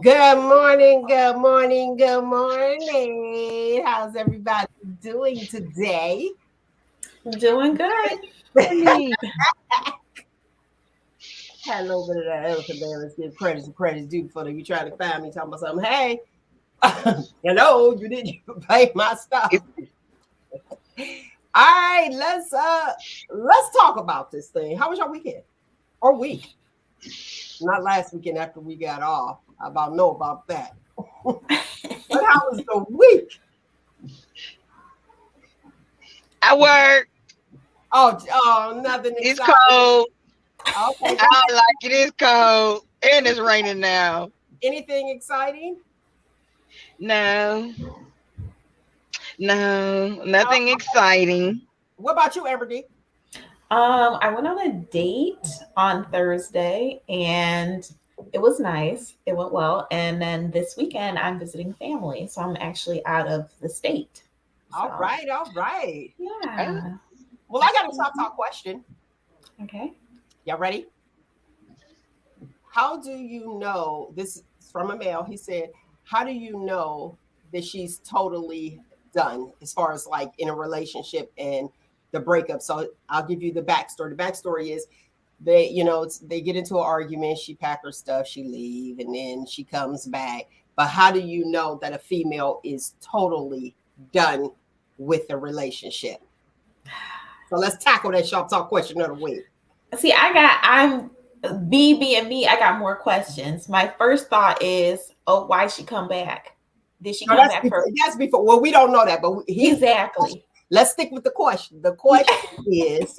Good morning, good morning, good morning. How's everybody doing today? Doing good. Morning. Had a little bit of that elephant man. Let's give credit to credit's due before they be trying to find me talking about something. Hey, hello, you didn't pay my stuff. All right, let's talk about this thing. How was your weekend or week? Not last weekend after we got off. How about know about that? But how was the week? I work. Oh, nothing It's exciting. cold. Okay, I like it. It's cold. And it's raining now. anything exciting? No. No. Nothing exciting. What about you, Amber? I went on a date on Thursday and it was nice. It went well. And then this weekend I'm visiting family. So I'm actually out of the state. All So, right. Yeah. Well, I got a ShopTalk question. Okay. Y'all ready? How do you know, this is from a male, he said, how do you know that she's totally done as far as like in a relationship and the breakup? So I'll give you the backstory. The backstory is they get into an argument, she pack her stuff, she leave, and then she comes back. But how do you know that a female is totally done with the relationship? So let's tackle that ShopTalk question of the week. See, I'm B being me, I got more questions. My first thought is, oh, why she come back? Did she come back before, that's before. Well, we don't know that, but exactly. Let's stick with the question. The question is,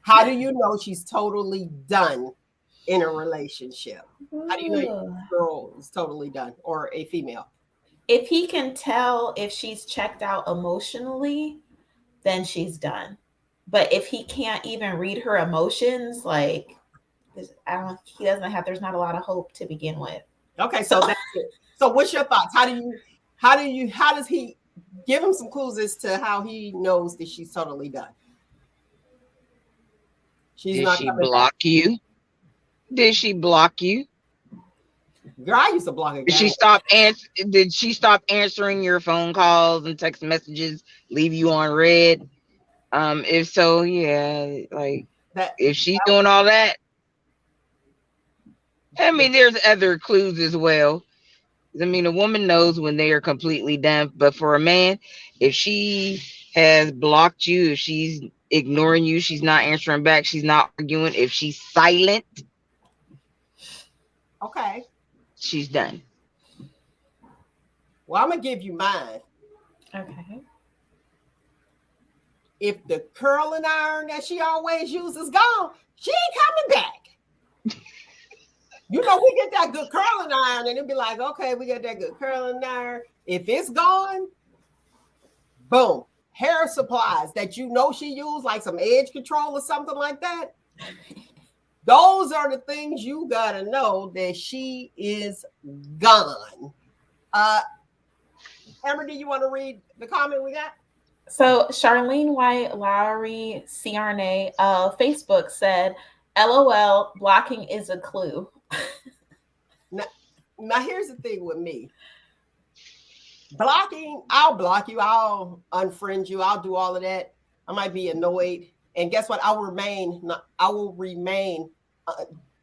how do you know she's totally done in a relationship? How do you know a girl is totally done or a female? If he can tell if she's checked out emotionally, then she's done. But if he can't even read her emotions, like he doesn't have. There's not a lot of hope to begin with. Okay, so that's it. So, what's your thoughts? How does he give him some clues as to how he knows that she's totally done? Did she block you? Did she block you? Girl, I used to block her. Did she stop answering your phone calls and text messages? Leave you on red? If so, yeah, like if she's doing all that. I mean, there's other clues as well. I mean, a woman knows when they are completely done, but for a man, if she has blocked you, if she's ignoring you, she's not answering back, she's not arguing, if she's silent, okay, she's done. Well, I'm gonna give you mine. Okay. If the curling iron that she always uses is gone, she ain't coming back. You know, we get that good curling iron and it'll be like, okay, we got that good curling iron. If it's gone, boom. Hair supplies that you know she used, like some edge control or something like that. Those are the things you gotta know that she is gone. Amber, do you want to read the comment we got? So Charlene White Lowry CRNA Facebook said, LOL, blocking is a clue. Now here's the thing with me. Blocking, I'll block you, I'll unfriend you, I'll do all of that. I might be annoyed. And guess what? I will remain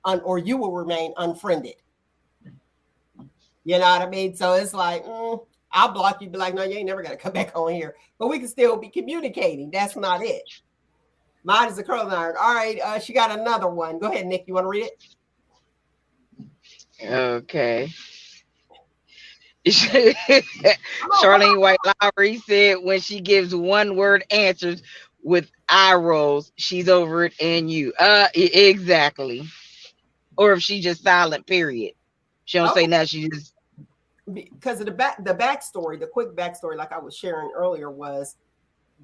or you will remain unfriended. You know what I mean? So it's like, I'll block you, be like, no, you ain't never got to come back on here. But we can still be communicating. That's not it. Mine is a curling iron. All right, she got another one. Go ahead, Nick. You want to read it? Okay. Charlene White Lowry said when she gives one word answers with eye rolls, she's over it and you. Exactly. Or if she just silent, period. She don't say nothing. She just because of the backstory, the quick backstory, like I was sharing earlier, was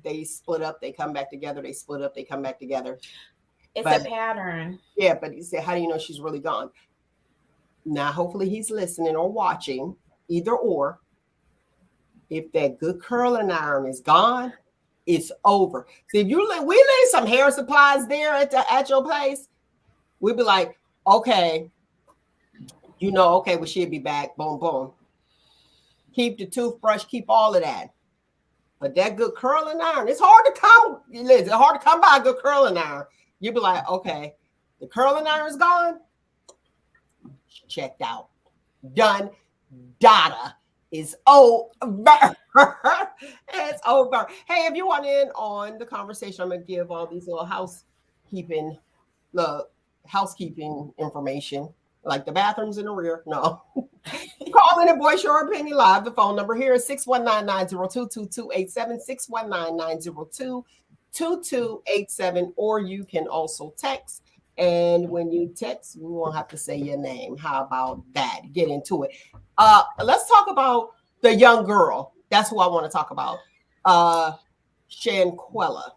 they split up, they come back together, they split up, they come back together. It's a pattern. Yeah, but he said, how do you know she's really gone? Now, hopefully he's listening or watching, either or. If that good curling iron is gone, it's over. See, if we leave some hair supplies there at your place, we'd be like, okay, okay, well, she'll be back. Boom, boom. Keep the toothbrush, keep all of that. But that good curling iron, it's hard to come. It's hard to come by a good curling iron. You'd be like, okay, the curling iron's gone. Checked out. Done. Data is over. It's over. Hey, if you want in on the conversation, I'm gonna give all these little housekeeping information, like the bathrooms in the rear. No. Call in and voice your opinion live. The phone number here is 619-902-2287, 619-902-2287, or you can also text. And when you text, we won't have to say your name. How about that? Get into it. Let's talk about the young girl. That's who I want to talk about. Shanquella.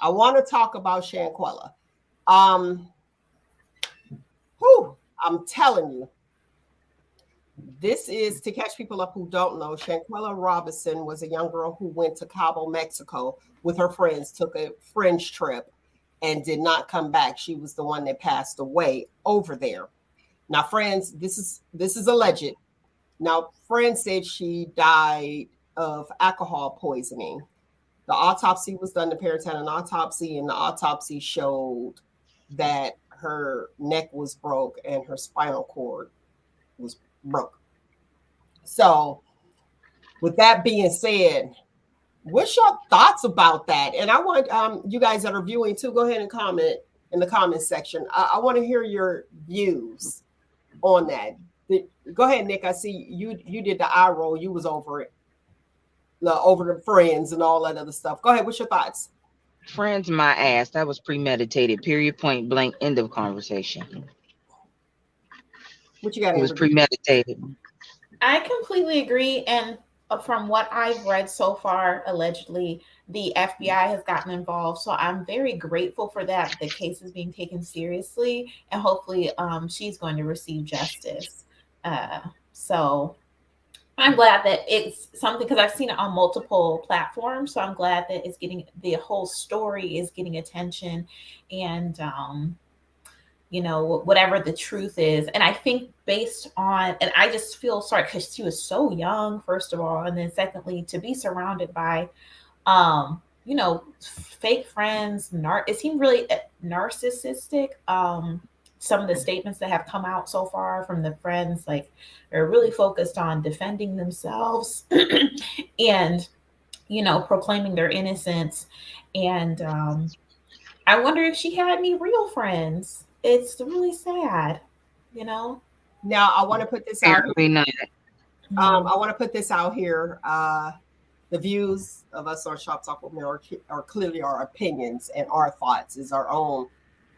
I want to talk about Shanquella. I'm telling you, this is to catch people up who don't know. Shanquella Robinson was a young girl who went to Cabo, Mexico with her friends, took a fringe trip, and did not come back. She was the one that passed away over there. Now, friends, this is alleged. Now, friends said she died of alcohol poisoning. The autopsy was done. The parents had an autopsy, and the autopsy showed that her neck was broke and her spinal cord was broke. So, with that being said, what's your thoughts about that? And I want you guys that are viewing to go ahead and comment in the comment section. I want to hear your views on that. Go ahead, Nick. I see you did the eye roll. You was over it, over the friends and all that other stuff. Go ahead. What's your thoughts? Friends, my ass. That was premeditated. Period. Point blank. End of conversation. What you got? It was premeditated. I completely agree. And from what I've read so far, allegedly, the FBI has gotten involved. So I'm very grateful for that. The case is being taken seriously, and hopefully she's going to receive justice. So I'm glad that it's something, because I've seen it on multiple platforms. So I'm glad that the whole story is getting attention, and whatever the truth is. And I think and I just feel sorry because she was so young, first of all. And then secondly, to be surrounded by, fake friends, it seemed really narcissistic. Some of the statements that have come out so far from the friends, like, are really focused on defending themselves and, proclaiming their innocence. And I wonder if she had any real friends. It's really sad, Now, I want to put this out. I want to put this out here. The views of us on ShopTalk are clearly our opinions, and our thoughts is our own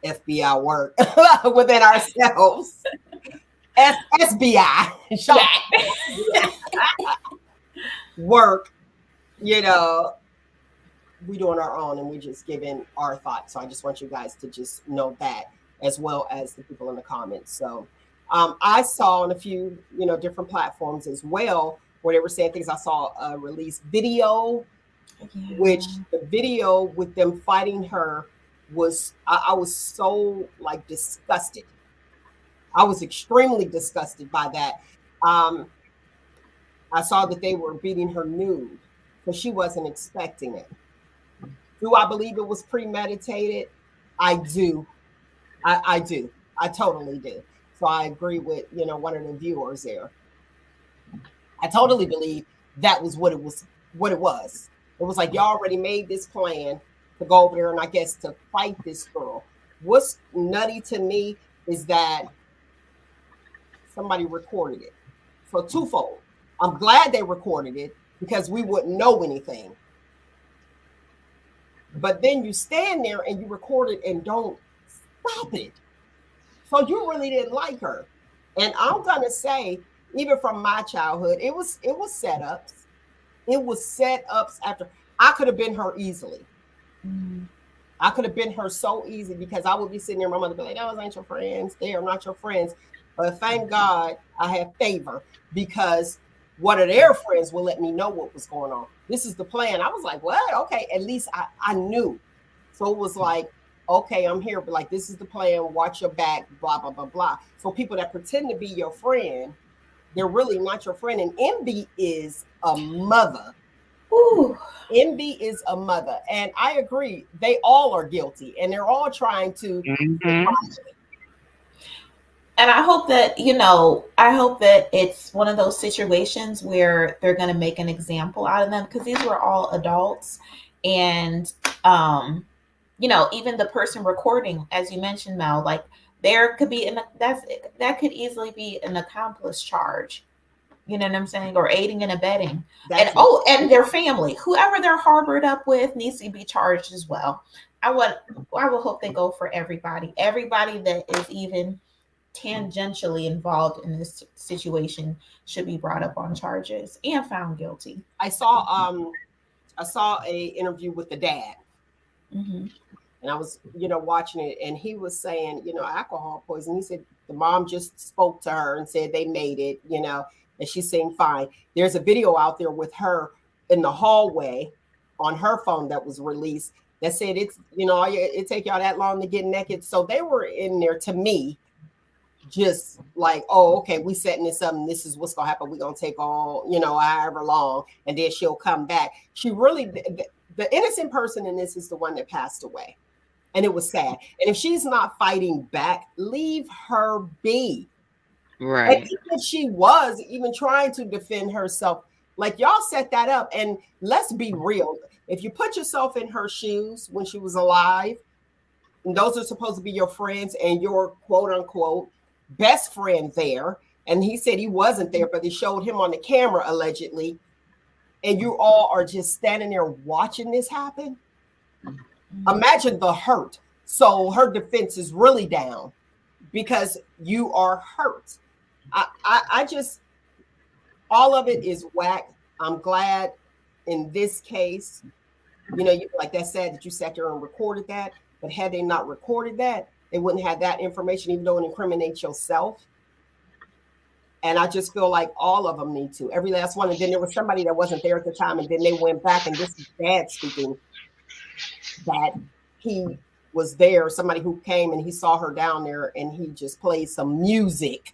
FBI work within ourselves. SBI work. We doing our own, and we just giving our thoughts. So I just want you guys to just know that, as well as the people in the comments. So I saw on a few, different platforms as well, where they were saying things. I saw a release video, which the video with them fighting her was, I was so disgusted. I was extremely disgusted by that. I saw that they were beating her nude because she wasn't expecting it. Do I believe it was premeditated? I do. I do. I totally do. So I agree with, one of the viewers there. I totally believe that was what it was. It was like, y'all already made this plan to go over there and I guess to fight this girl. What's nutty to me is that somebody recorded it. So twofold. I'm glad they recorded it because we wouldn't know anything. But then you stand there and you record it and don't stop it. So you really didn't like her. And I'm gonna say, even from my childhood, it was setups. It was setups after. I could have been her easily. Mm-hmm. I could have been her so easy because I would be sitting there, my mother would be like, those ain't your friends. They are not your friends. But thank God I have favor because one of their friends would let me know what was going on. This is the plan. I was like, what? Okay. At least I knew. So it was like, okay, I'm here, but like, this is the plan. Watch your back, blah, blah, blah, blah. So people that pretend to be your friend, they're really not your friend. And envy is a mother. Ooh. Envy is a mother. And I agree. They all are guilty and they're all trying to. Mm-hmm. And I hope that, I hope that it's one of those situations where they're going to make an example out of them, because these were all adults. And, even the person recording, as you mentioned, Mel, like there could be, that could easily be an accomplice charge. You know what I'm saying? Or aiding and abetting. That's And their family, whoever they're harbored up with, needs to be charged as well. I will hope they go for everybody that is even tangentially involved in this situation should be brought up on charges and found guilty. I saw a interview with the dad. Mm-hmm. And I was, watching it, and he was saying, alcohol poisoning. He said the mom just spoke to her and said they made it, and she seemed fine. There's a video out there with her in the hallway on her phone that was released that said it's, it take y'all that long to get naked. So they were in there, to me, just like, oh, okay, we setting this up and this is what's gonna happen. We're gonna take all, however long, and then she'll come back. She really, the innocent person in this is the one that passed away. And it was sad. And if she's not fighting back, leave her be. Right. And even if she was even trying to defend herself, like, y'all set that up. And let's be real. If you put yourself in her shoes when she was alive, and those are supposed to be your friends and your quote unquote best friend there, and he said he wasn't there, but they showed him on the camera allegedly, and you all are just standing there watching this happen. Imagine the hurt. So her defense is really down because you are hurt. I just, all of it is whack. I'm glad in this case, like that sad that you sat there and recorded that. But had they not recorded that, they wouldn't have that information, even though it incriminates yourself. And I just feel like all of them need to, every last one. And then there was somebody that wasn't there at the time, and then they went back, and this is Dad speaking, that he was there, somebody who came and he saw her down there, and he just played some music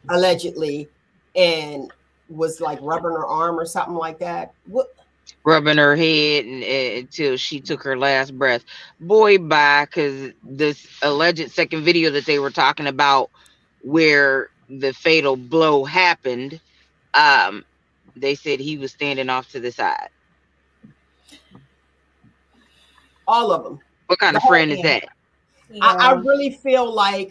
allegedly and was like rubbing her arm or something like that. What? Rubbing her head until she took her last breath. Boy, bye, because this alleged second video that they were talking about where the fatal blow happened, they said he was standing off to the side. All of them. What kind of friend is that? Yeah. I really feel like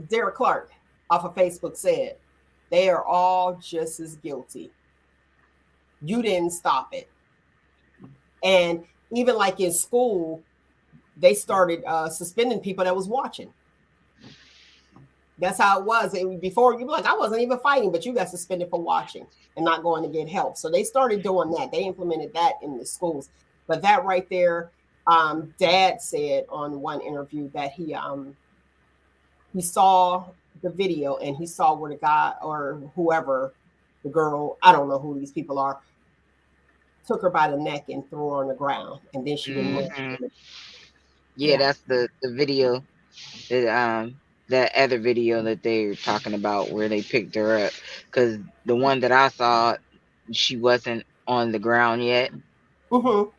Derek Clark off of Facebook said, they are all just as guilty. You didn't stop it. And even like in school, they started suspending people that was watching. That's how it was. Before, you were like, I wasn't even fighting, but you got suspended for watching and not going to get help. So they started doing that. They implemented that in the schools. But that right there, Dad said on one interview that he saw the video and he saw where the guy or whoever, the girl, I don't know who these people are, took her by the neck and threw her on the ground. And then she didn't. Yeah, that's the video that other video that they're talking about where they picked her up, because the one that I saw, she wasn't on the ground yet. Mm-hmm.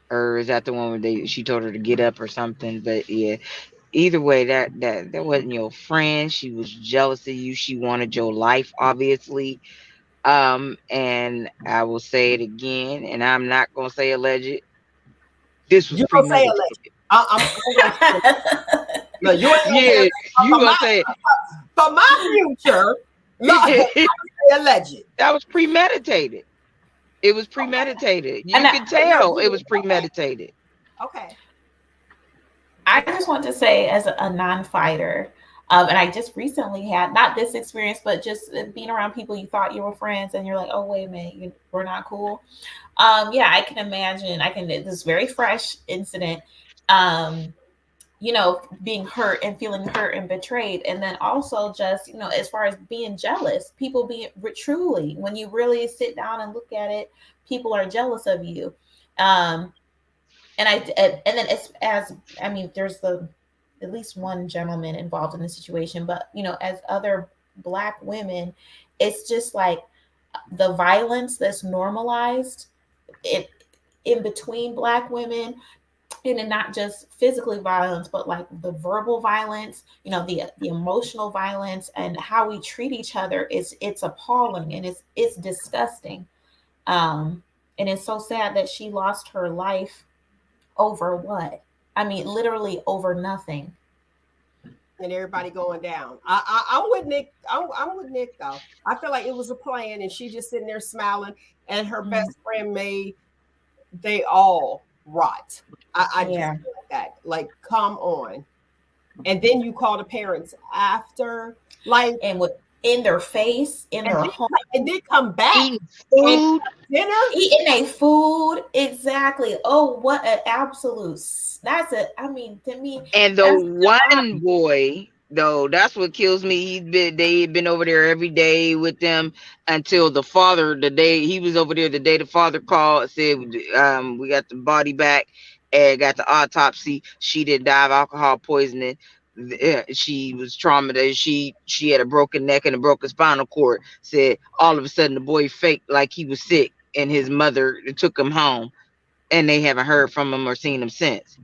Or is that the one where she told her to get up or something? But yeah, either way, that wasn't your friend. She was jealous of you. She wanted your life, obviously. And I will say it again, and I'm not gonna say alleged. This was premeditated. No, you ain't yeah, you gonna say it. For my future, alleged. That was premeditated. It was premeditated. You can tell it was premeditated. Okay. I just want to say, as a non-fighter, and I just recently had, not this experience, but just being around people you thought you were friends, and you're like, oh, wait a minute, we're not cool. Yeah, I can imagine. This very fresh incident. being hurt and feeling hurt and betrayed. And then also just, as far as being jealous, people being truly, when you really sit down and look at it, people are jealous of you. Um, and then as I mean, there's at least one gentleman involved in the situation, but as other Black women, it's just like the violence that's normalized it in between Black women, and not just physically violence, but like the verbal violence, the emotional violence, and how we treat each other it's appalling, and it's disgusting. And it's so sad that she lost her life over what? I mean, literally over nothing. And everybody going down. I'm with Nick. I'm with Nick though. I feel like it was a plan, and she just sitting there smiling, and her best friend made they all rot. I just Yeah. feel like that. Like, come on. And then you call the parents after, like, And with in their face, in and their then, home, and then come back Eating and food. dinner. eating a food. Exactly. Oh, what an absolute. That's it. I mean, to me, And the that's one boy, though, that's what kills me. They had been over there every day with them until the father, the day he was over there, the day the father called, said, we got the body back and got the autopsy. She did die of alcohol poisoning. She was traumatized. She had a broken neck and a broken spinal cord. Said all of a sudden the boy faked like he was sick, and his mother took him home, and they haven't heard from him or seen him since.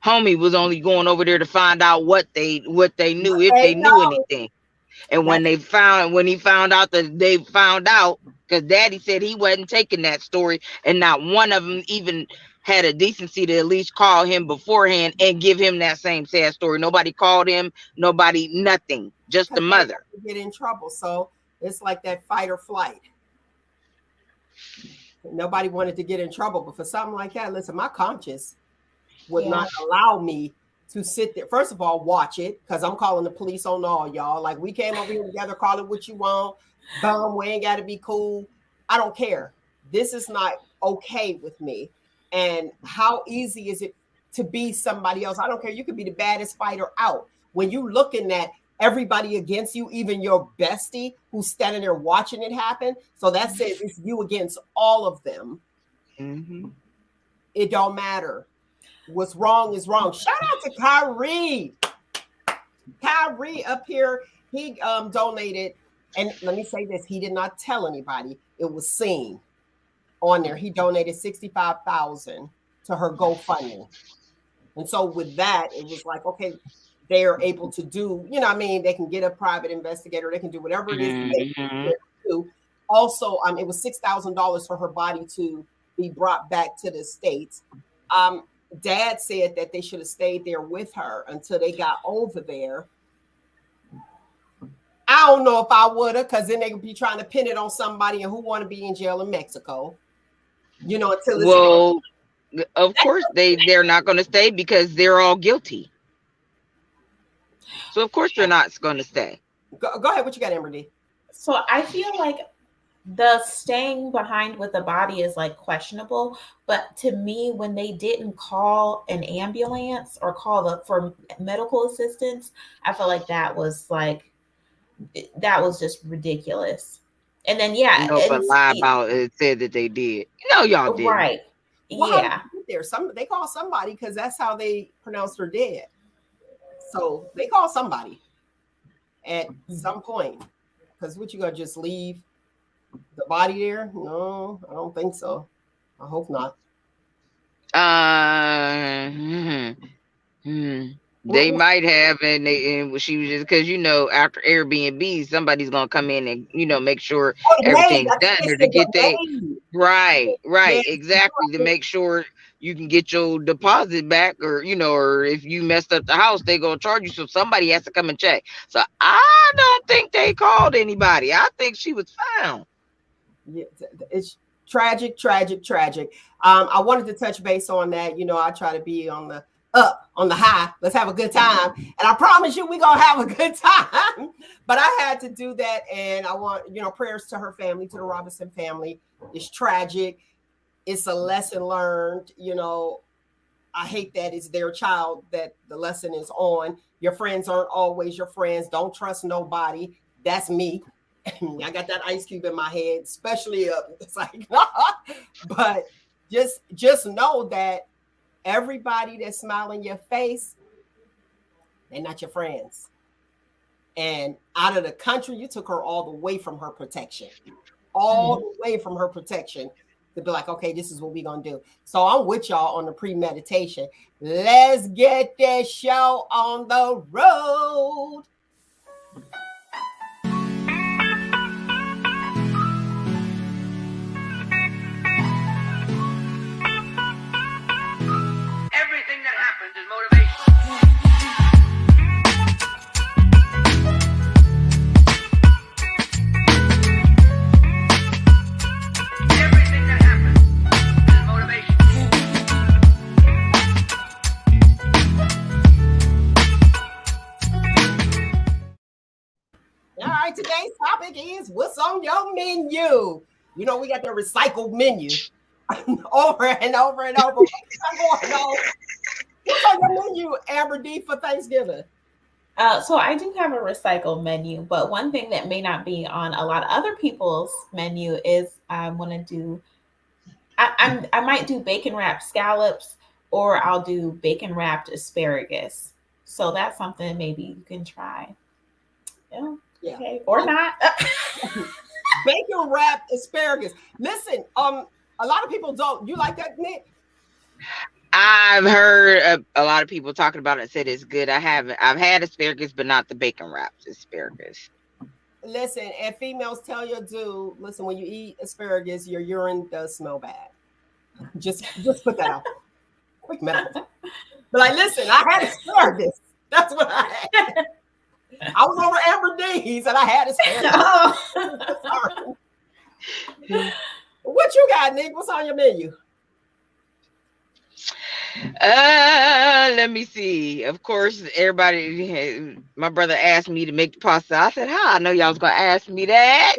Homie was only going over there to find out what they knew, if They they knew know anything. And that when he found out that they found out, because daddy said he wasn't taking that story, and not one of them even had a decency to at least call him beforehand and give him that same sad story. Nobody called him, nobody, nothing, just the because they mother. have to get in trouble. So it's like that fight or flight. Nobody wanted to get in trouble, but for something like that, listen, my conscience would yeah. not allow me to sit there. First of all, watch it, because I'm calling the police on all y'all. Like, we came over here together, call it what you want. Bum, we ain't got to be cool. I don't care. This is not okay with me. And how easy is it to be somebody else? I don't care. You could be the baddest fighter out. When you looking at everybody against you, even your bestie who's standing there watching it happen. So that says it's you against all of them. Mm-hmm. It don't matter. What's wrong is wrong. Shout out to Kyrie. Kyrie up here, he donated, and let me say this: he did not tell anybody. It was seen on there. He donated 65,000 to her GoFundMe, and so with that, it was like, okay, they are able to do. I mean, they can get a private investigator. They can do whatever it is they Mm-hmm. do. Also, it was $6,000 for her body to be brought back to the States. Dad said that they should have stayed there with her until they got over there. I don't know if I would have, because then they would be trying to pin it on somebody, and who want to be in jail in Mexico, until it's Well, of course they're not going to stay because they're all guilty. So of course they're not going to stay. Go ahead. What you got, Amber D? So I feel like the staying behind with the body is like questionable, but to me, when they didn't call an ambulance or call for medical assistance, I felt like that was just ridiculous. And then No, but lie about it, said that they did. No, y'all didn't. Right. Well, how did Yeah. they get there? They call somebody, because that's how they pronounced her dead. So they call somebody at some point. Because what, you gonna just leave the body there? No, I don't think so. I hope not. They might have, and she was just, because after Airbnb, somebody's gonna come in and make sure everything's done, or to get they right, Yeah. exactly, to make sure you can get your deposit back, or if you messed up the house, they gonna charge you. So somebody has to come and check. So I don't think they called anybody. I think she was found. Yeah, it's tragic. I wanted to touch base on that. I try to be on the high. Let's have a good time, and I promise you we're gonna have a good time. But I had to do that, and I want prayers to her family, to the Robinson family. It's tragic. It's a lesson learned. I hate that it's their child that the lesson is on. Your friends aren't always your friends. Don't trust nobody. That's me. I got that ice cube in my head, especially it's like, but just know that everybody that's smiling your face, they're not your friends. And out of the country, you took her all the way from her protection, all the way from her protection to be like, okay, this is what we're gonna do. So I'm with y'all on the premeditation. Let's get this show on the road. Everything that happens is motivation. Everything that happens is motivation. All right, today's topic is what's on your menu. You know, we got the recycled menu over and over and over. What's on your menu, Amber D, for Thanksgiving? So I do have a recycled menu, but one thing that may not be on a lot of other people's menu is I want to do. I might do bacon wrapped scallops, or I'll do bacon wrapped asparagus. So that's something maybe you can try. Yeah. Yeah. Okay. Or not. Bacon wrapped asparagus. Listen, a lot of people don't. You like that, Nick? I've heard a lot of people talking about it and said it's good. I haven't. I've had asparagus, but not the bacon wrapped asparagus. Listen, and females tell your dude, listen, when you eat asparagus, your urine does smell bad. Just put that out there. Quick medical. But like, listen, I had asparagus. That's what I had. I was over Amber D's and I had asparagus. What you got, Nick? What's on your menu? Let me see. Of course, everybody. My brother asked me to make the pasta. I said, "How? I know y'all was gonna ask me that.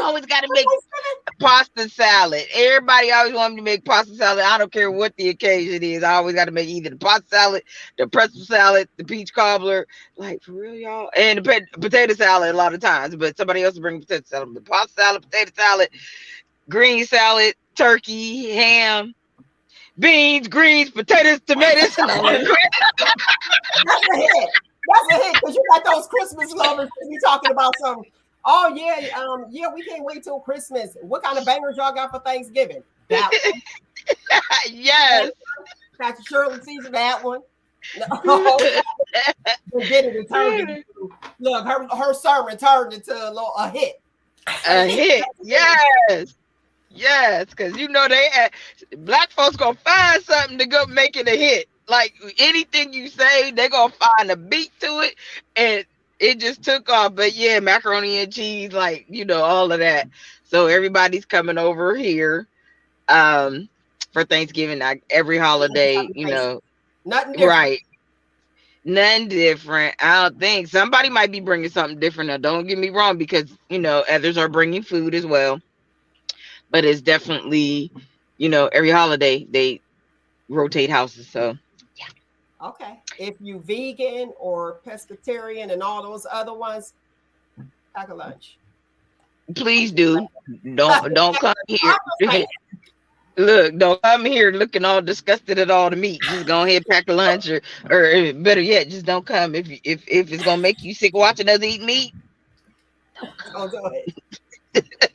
Always got to make pasta salad. Everybody always want me to make pasta salad. I don't care what the occasion is. I always got to make either the pasta salad, the pretzel salad, the peach cobbler. Like, for real, y'all, and the potato salad a lot of times. But somebody else will bring potato salad. The pasta salad, potato salad, green salad, turkey, ham." Beans, greens, potatoes, tomatoes. That's a hit. That's a hit because you got those Christmas lovers. We talking about some. Oh yeah, we can't wait till Christmas. What kind of bangers y'all got for Thanksgiving? That one. Yes. Dr. Shirley season that one. No. It turned into, look, her sermon turned into a hit. A hit. Yes. Yes, because you know black folks gonna find something to go make it a hit. Like anything you say, they gonna find a beat to it, and it just took off. But yeah, macaroni and cheese, like all of that. So everybody's coming over here, for Thanksgiving. Every holiday, nothing different. Right? None different. I don't think somebody might be bringing something different. Now, don't get me wrong, because others are bringing food as well. But it's definitely, every holiday they rotate houses. So, yeah. Okay. If you vegan or pescatarian and all those other ones, pack a lunch. Please do. Don't come here. Look, don't come here looking all disgusted at all the meat. Just go ahead, pack a lunch, or better yet, just don't come. If it's gonna make you sick watching us eat meat, don't do it.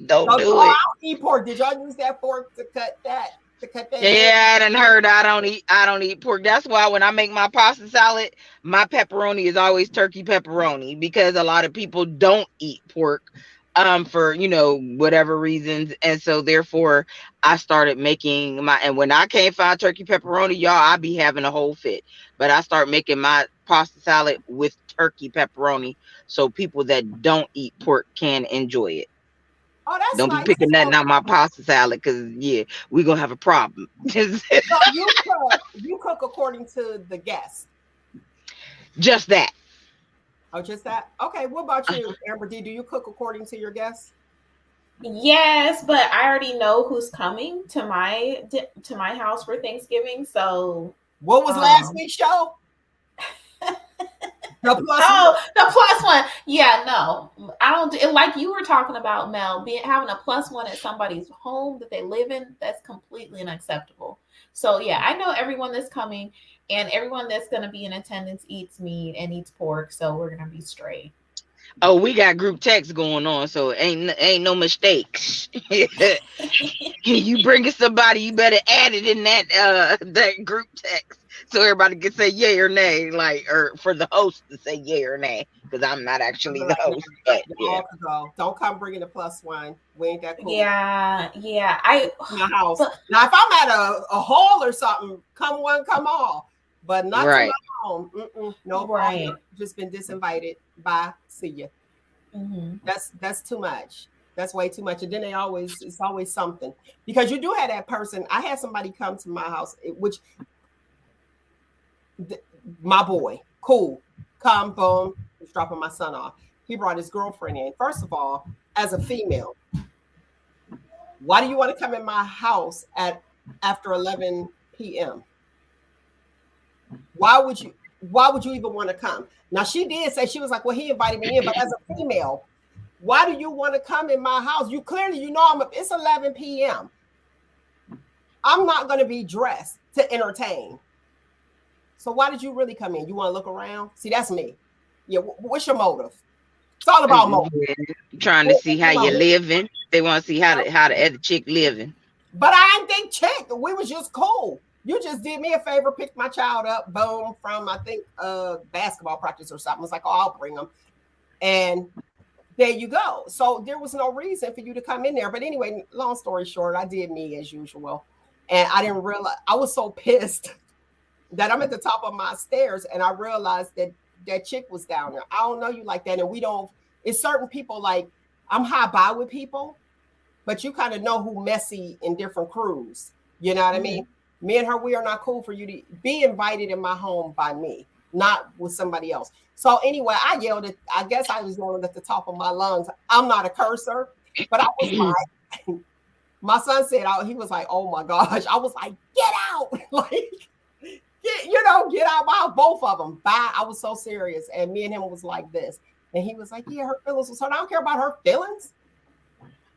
Don't do it. I don't eat pork. Did y'all use that fork to cut that? Yeah, I done heard I don't eat pork. That's why when I make my pasta salad, my pepperoni is always turkey pepperoni, because a lot of people don't eat pork for whatever reasons, and so therefore I started making and when I can't find turkey pepperoni, y'all, I be having a whole fit. But I start making my pasta salad with turkey pepperoni, so people that don't eat pork can enjoy it. Oh, that's don't nice. be picking nothing out my pasta salad, because we're gonna have a problem. So you cook according to the guest. Just that. Oh, just that. Okay. What about you, Amber D? Do you cook according to your guests? Yes, but I already know who's coming to my house for Thanksgiving, so What was last week's show? The the plus one. Yeah, no, I don't do it. Like you were talking about, Mel, having a plus one at somebody's home that they live in, that's completely unacceptable. So yeah, I know everyone that's coming and everyone that's going to be in attendance eats meat and eats pork, so we're going to be straight. Oh, we got group text going on, so ain't no mistakes. You bringing somebody, you better add it in that group text so everybody can say yay or nay, like, or for the host to say yay or nay, because I'm not actually the host. But yeah, don't come bringing the plus one. We ain't that cool. Yeah. My house. Now, if I'm at a hall or something, come one, come all. But not right. to my home. No, right. Just been disinvited. Bye. See ya. Mm-hmm. That's too much. That's way too much. And then it's always something, because you do have that person. I had somebody come to my house, which my boy, cool, come, boom, he's dropping my son off. He brought his girlfriend in. First of all, as a female, why do you want to come in my house after 11 p.m.? Why would you even want to come? Now, she did say, she was like, well, he invited me in, but as a female, why do you want to come in my house? You clearly, it's 11 p.m. I'm not going to be dressed to entertain. So why did you really come in? You want to look around? See, that's me. Yeah, what's your motive? It's all about motive. Trying to see how you're living. They want to see how the other chick living. But I ain't think chick. We was just cool. You just did me a favor, picked my child up, boom, from, I think, basketball practice or something. It's like, oh, I'll bring them. And there you go. So there was no reason for you to come in there. But anyway, long story short, I did me as usual. And I didn't realize, I was so pissed that I'm at the top of my stairs and I realized that that chick was down there. I don't know you like that. And it's certain people, like, I'm high by with people, but you kind of know who messy in different crews. You know what I mean? Me and her, we are not cool for you to be invited in my home by me, not with somebody else. So anyway, I guess I was yelling at the top of my lungs. I'm not a cursor, but I was like, my son said, he was like, oh my gosh. I was like, get out. Like, get out by both of them. Bye. I was so serious. And me and him was like this. And he was like, yeah, her feelings was hurt. I don't care about her feelings.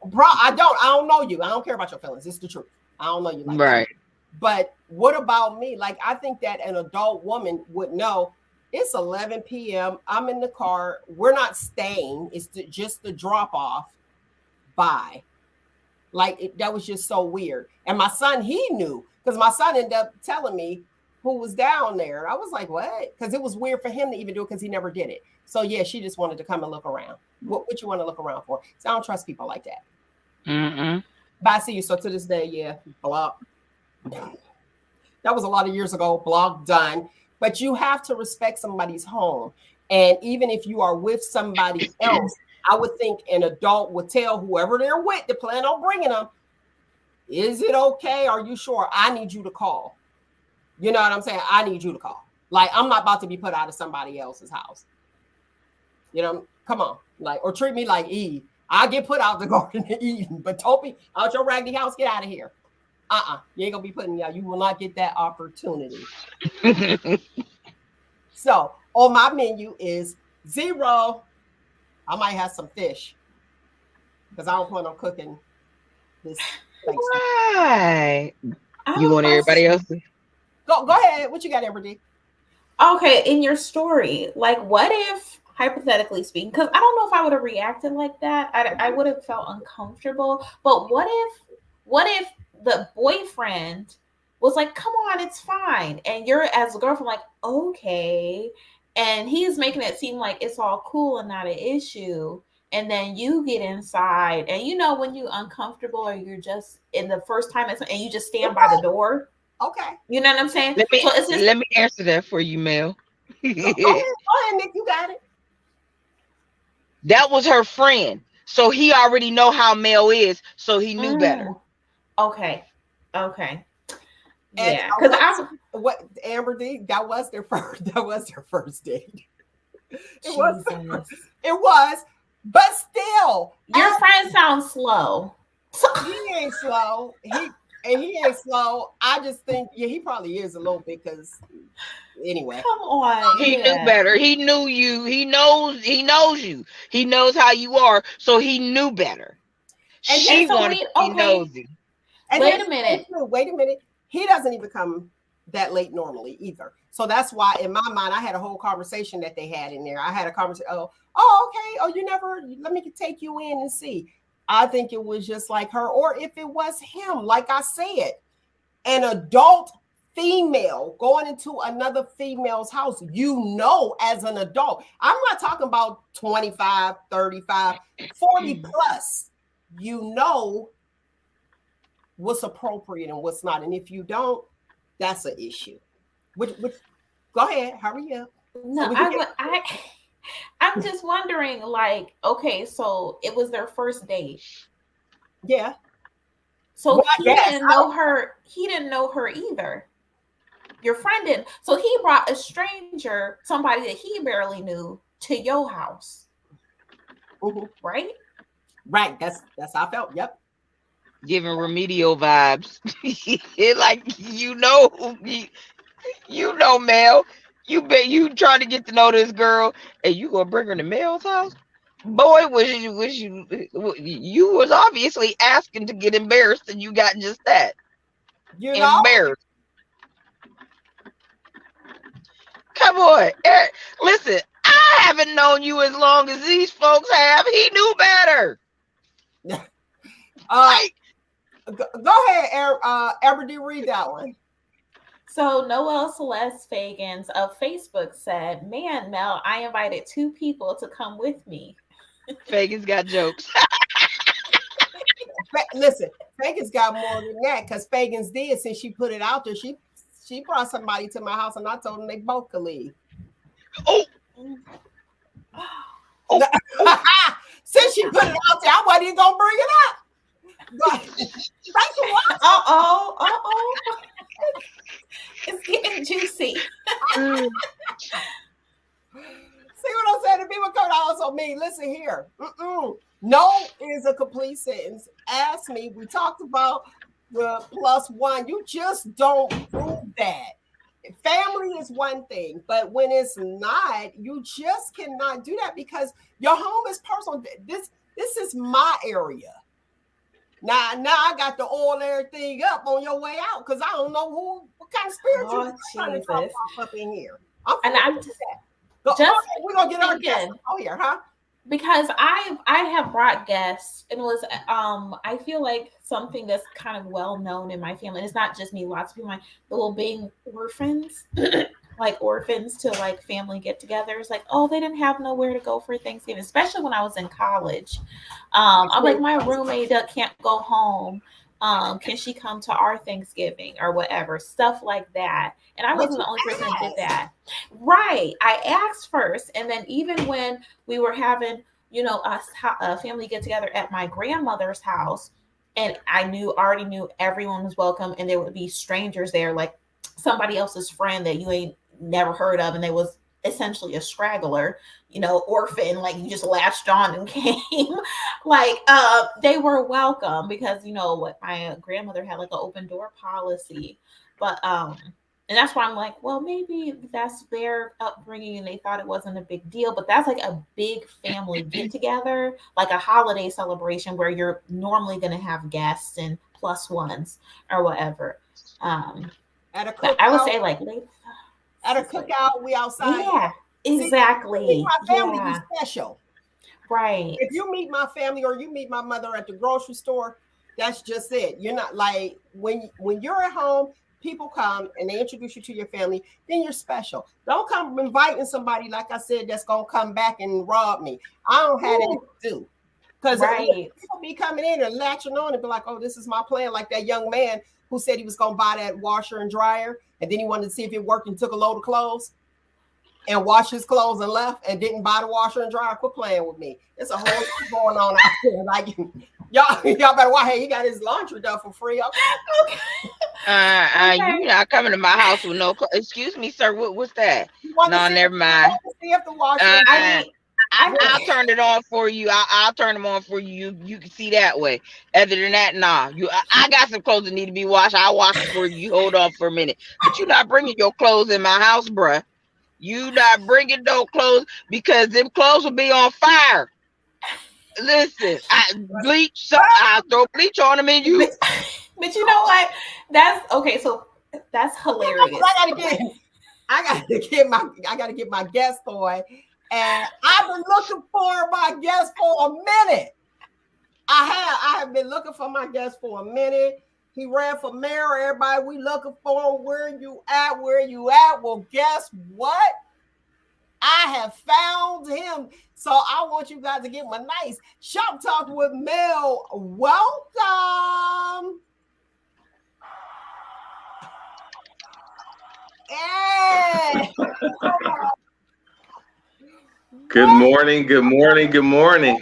Bro, I don't know you. I don't care about your feelings. It's the truth. I don't know you like right. that. But what about me? Like, I think that an adult woman would know it's 11 p.m. I'm in the car. We're not staying. It's just the drop off. Bye. Like, that was just so weird. And my son, he knew, because my son ended up telling me who was down there. I was like, what? Because it was weird for him to even do it because he never did it. So yeah, she just wanted to come and look around. What you want to look around for? So I don't trust people like that. But I see you. So to this day, yeah, block. That was a lot of years ago. Block, done. But you have to respect somebody's home. And even if you are with somebody else, I would think an adult would tell whoever they're with to plan on bringing them, is it okay? Are you sure? I need you to call. You know what I'm saying? I need you to call. Like, I'm not about to be put out of somebody else's house. You know, come on. Like, or treat me like Eve. I get put out the Garden of Eden, but Toby, out your raggedy house, get out of here. You ain't gonna be putting me out. You will not get that opportunity. So on my menu is 0. I might have some fish because I don't plan on cooking this. Why? You want everybody else? Go ahead. What you got, Amber D? Okay, in your story, like, what if, hypothetically speaking, because I don't know if I would have reacted like that. I would have felt uncomfortable. But what if the boyfriend was like, come on, it's fine. And you're, as a girlfriend, like, okay. And he's making it seem like it's all cool and not an issue. And then you get inside and when you're uncomfortable or you're just in the first time and you just stand by the door. Okay. You know what I'm saying? Let me answer that for you, Mel. Go ahead, Nick. You got it. That was her friend. So he already know how Mel is. So he knew better. Okay. Yeah, because what Amber D, that was their first date. It was, but still, your friend sounds slow. He ain't slow. And he ain't slow. I just think, yeah, he probably is a little bit because anyway. Come on. He knew Yeah. better. He knew you. He knows you. He knows how you are. So he knew better. And She so wanted wait, to be okay. nosy. And Wait here's a the minute. thing, too. Wait a minute. He doesn't even come that late normally either. So that's why, in my mind, I had a whole conversation that they had in there. I had a conversation. Okay. Oh, you never. Let me take you in and see. I think it was just like her, or if it was him. Like I said, an adult female going into another female's house, as an adult. I'm not talking about 25, 35, 40 plus. You know what's appropriate and what's not. And if you don't, that's an issue. Which go ahead, hurry up. No, I'm just wondering, like, okay, so it was their first date. Yeah. So Well, he didn't know her. He didn't know her either. Your friend didn't. So he brought a stranger, somebody that he barely knew, to your house. Mm-hmm. Right? Right. That's how I felt. Yep. Giving remedial vibes. Like Mel. You trying to get to know this girl, and you gonna bring her to Mel's house? Boy, you was obviously asking to get embarrassed, and you got just that. You know? Embarrassed. Come on, Eric. Listen, I haven't known you as long as these folks have. He knew better. Go ahead, Everdy, read that one. So Noelle Celeste Fagans of Facebook said, "Man, Mel, I invited 2 people to come with me." Fagans got jokes. Listen, Fagans got more than that because Fagans did, since she put it out there. She brought somebody to my house and I told them they both could leave. Oh. Since she put it out there, I wasn't even gonna bring it up. Thanks for watching. Uh-oh. It's getting juicy. See what I'm saying? The people come out also me. Listen here. No is a complete sentence. Ask me. We talked about the +1. You just don't do that. Family is one thing, but when it's not, you just cannot do that because your home is personal. This is my area. Now I got to oil everything up on your way out because I don't know what kind of spirit you're trying to talk up in here. I'm just we're gonna get our guests. Oh yeah, huh? Because I have brought guests, and it was I feel like something that's kind of well known in my family. And it's not just me; lots of people. The little being orphans, like orphans to like family get-togethers. Like, oh, they didn't have nowhere to go for Thanksgiving, especially when I was in college. I'm like, my roommate can't go home. Can she come to our Thanksgiving or whatever, stuff like that? And I wasn't the only person that did that. Right. I asked first. And then even when we were having, a family get together at my grandmother's house, and I already knew everyone was welcome, and there would be strangers there, like somebody else's friend that you ain't never heard of, and they was essentially a straggler, orphan, like you just latched on and came. Like they were welcome because what my grandmother had, like an open door policy. But and that's why I'm like, well, maybe that's their upbringing and they thought it wasn't a big deal. But that's like a big family get together, like a holiday celebration where you're normally going to have guests and +1s or whatever. At a cookout, I would say like at a cookout, we outside. Yeah, exactly. My family is special. Right. If you meet my family or you meet my mother at the grocery store, that's just it. You're not like when you're at home, people come and they introduce you to your family, then you're special. Don't come inviting somebody, like I said, that's gonna come back and rob me. I don't have anything to do. Because people be coming in and latching on and be like, oh, this is my plan. Like that young man who said he was gonna buy that washer and dryer, and then he wanted to see if it worked and took a load of clothes and washed his clothes and left and didn't buy the washer and dryer. Quit playing with me. There's a whole lot going on out there. Like y'all better watch. Hey, he got his laundry done for free. Okay. You're not coming to my house with no clothes. Excuse me, sir. What's that? No, never mind. See if the washer I'll turn it on for you. I'll turn them on for you. You can see that way. Other than that, nah. I got some clothes that need to be washed. I'll wash them for you. You hold on for a minute. But you're not bringing your clothes in my house, bruh. You not bringing no clothes because them clothes will be on fire. Listen, I throw bleach on them and you. But you know what? That's okay. So that's hilarious. I gotta get my guest toy, and I've been looking for my guest for a minute. I have been looking for my guest for a minute. He ran for mayor. Everybody, we looking for him. Where you at? Where you at? Well, guess what? I have found him. So I want you guys to give him a nice Shop Talk with Mel. Welcome. Hey. Good morning. Good morning. Good morning.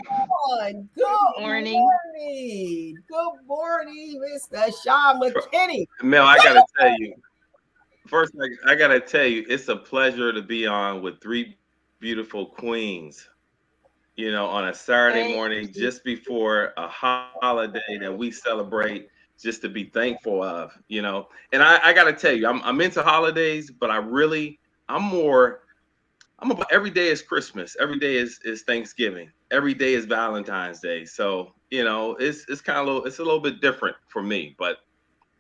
Good morning. Good morning, Mr. Sean McKinney. Mel, I gotta tell you. First, I gotta tell you, it's a pleasure to be on with three beautiful queens. You know, on a Saturday morning, just before a holiday that we celebrate, just to be thankful of. You know, and I gotta tell you, I'm into holidays, but I'm about every day is Christmas, every day is Thanksgiving, every day is Valentine's Day. So you know, it's kind of it's a little bit different for me, but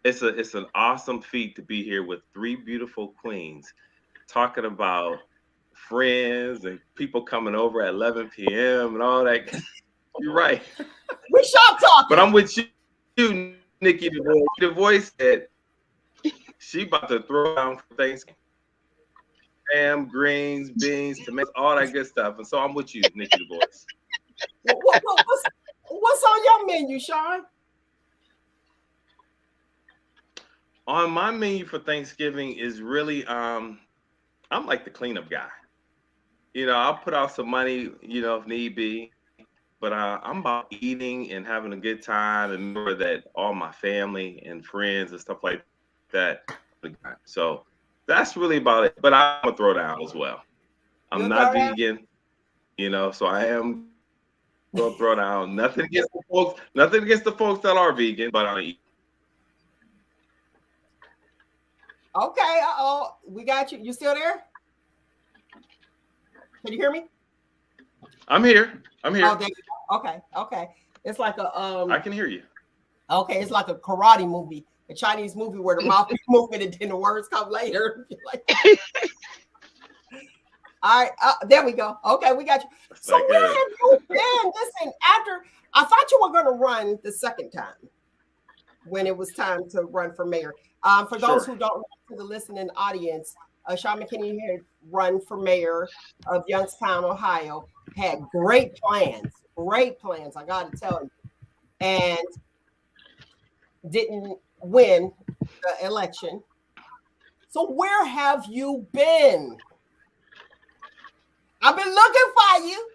it's an awesome feat to be here with three beautiful queens talking about friends and people coming over at 11 p.m. and all that. You're right. We shop talking. But I'm with you, Nikki the Voice. The Voice said she about to throw down for Thanksgiving. Ham, greens, beans, tomatoes, all that good stuff. And so I'm with you, Nikki the Voice. What's on your menu, Sean? On my menu for Thanksgiving is really I'm like the cleanup guy. You know, I'll put out some money, you know, if need be, but I'm about eating and having a good time and remember that all my family and friends and stuff like that. So that's really about it. But I'm gonna throw down as well. I'm not vegan, you know, so I am gonna throw down. Nothing against the folks that are vegan, but I eat. Okay, we got you. You still there? Can you hear me? I'm here. Oh, there you go. Okay. It's like a I can hear you. Okay, it's like a karate movie, a Chinese movie where the mouth is moving and then the words come later. All right, there we go. Okay, we got you. So where have you been? Listen, I thought you were going to run the second time when it was time to run for mayor. For those who don't know, to the listening audience, Sean McKinney had run for mayor of Youngstown, Ohio, had great plans, I got to tell you, and didn't win the election. So where have you been? I've been looking for you.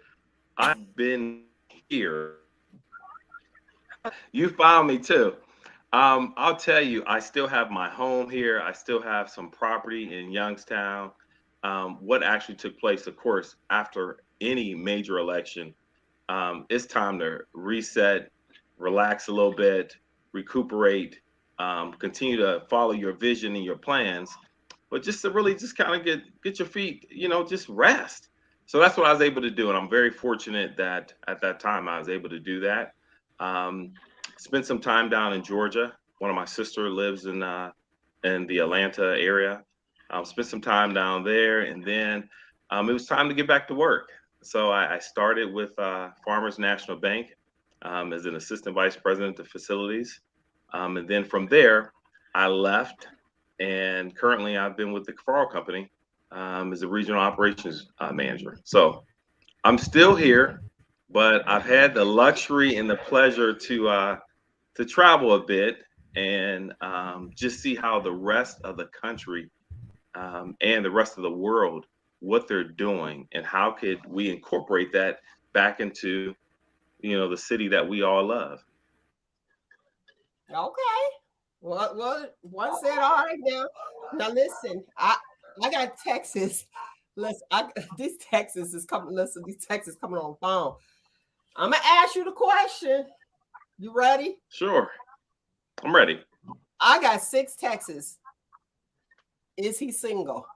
I've been here. You found me too. I'll tell you, I still have my home here. I still have some property in Youngstown. What actually took place, of course, after any major election, it's time to reset, relax a little bit, recuperate, continue to follow your vision and your plans, but just to really just kind of get your feet, you know, just rest. So that's what I was able to do. And I'm very fortunate that at that time I was able to do that. Spent some time down in Georgia. One of my sister lives in the Atlanta area. Spent some time down there, and then it was time to get back to work. So I started with Farmers National Bank as an assistant vice president of facilities, and then from there I left, and currently I've been with the Farrell Company as a regional operations manager. So I'm still here, but I've had the luxury and the pleasure to travel a bit and just see how the rest of the country and the rest of the world, what they're doing, and how could we incorporate that back into, you know, the city that we all love. Okay. Well, one said, all right now. Now listen, I got Texas Listen, these texts is coming. Listen, these texts is coming on the phone. I'm gonna ask you the question. You ready? Sure, I'm ready. I got 6 texts. Is he single?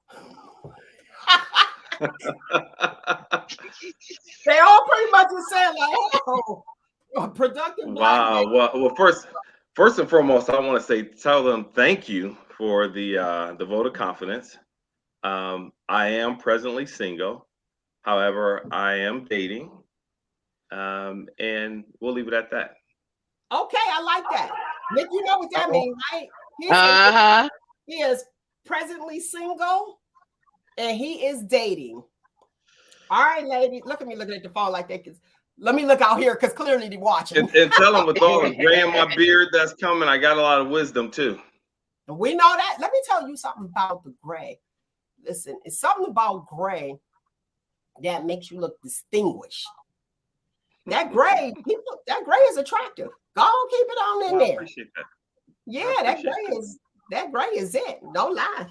They all pretty much just saying like, oh, a productive black man. Wow. Well, first and foremost, I want to tell them thank you for the vote of confidence. I am presently single. However, I am dating, and we'll leave it at that. Okay, I like that. Nick, you know what that means, right? Uh-huh. He is presently single and he is dating. All right, lady. Look at me looking at the phone like that. Let me look out here because clearly they're watching. And tell them with all the gray in my beard that's coming, I got a lot of wisdom too. We know that. Let me tell you something about the gray. Listen, it's something about gray that makes you look distinguished. That gray, that gray is attractive. Go on, keep it on in Well, I there. appreciate that. Yeah, that gray is it. Don't lie.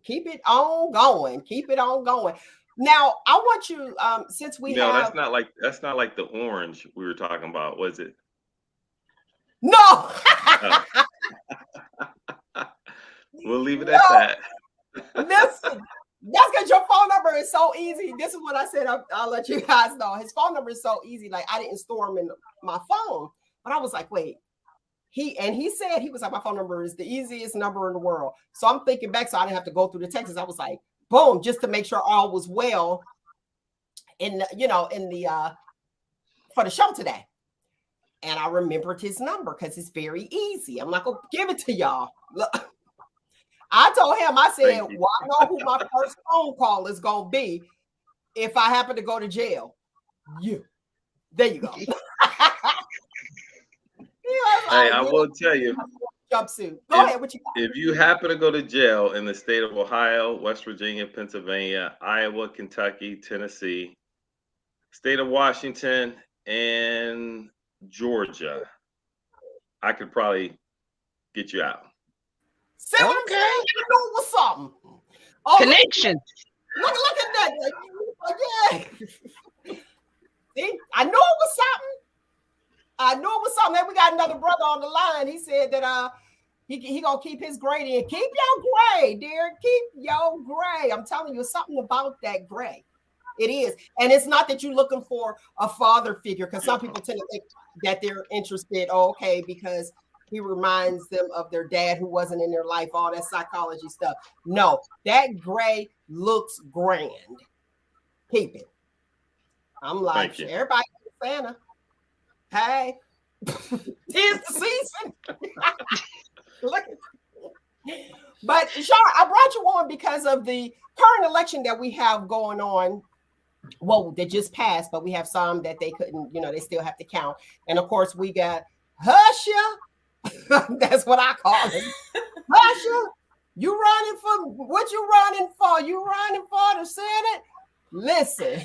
Keep it on going. Keep it on going. Now, I want you, since we No, have that's not like the orange we were talking about, was it? no. We'll leave it at that. Listen, that's because your phone number is so easy. This is what I said. I'll let you guys know. His phone number is so easy. Like I didn't store him in my phone, but I was like, wait. He said he was like, my phone number is the easiest number in the world. So I'm thinking back, so I didn't have to go through the texts. I was like, boom, just to make sure all was well in the for the show today. And I remembered his number because it's very easy. I'm not gonna give it to y'all. Look, I told him, I said, well, I know who my first phone call is gonna be if I happen to go to jail. You. There you go. Hey, I will tell you, jumpsuit. Go ahead. What you got? if you happen to go to jail in the state of Ohio, West Virginia, Pennsylvania, Iowa, Kentucky, Tennessee, state of Washington, and Georgia, I could probably get you out. See what I'm saying? You know what's something. Oh, Connection. Look at that. Yeah. See, I knew it was something. Then we got another brother on the line. He said that he gonna keep his grade in. Keep your gray, dear. Keep your gray. I'm telling you, something about that gray. It is, and it's not that you're looking for a father figure, because some people tend to think that they're interested. Oh, okay, because he reminds them of their dad who wasn't in their life. All that psychology stuff. No, that gray looks grand. Keep it. I'm like, everybody, Santa. Hey, tis the season. Look at but Sean, I brought you on because of the current election that we have going on. Well, they just passed, but we have some that they couldn't, they still have to count. And of course, we got Husha. That's what I call it. Husha, you running for what you running for? You running for the Senate? Listen.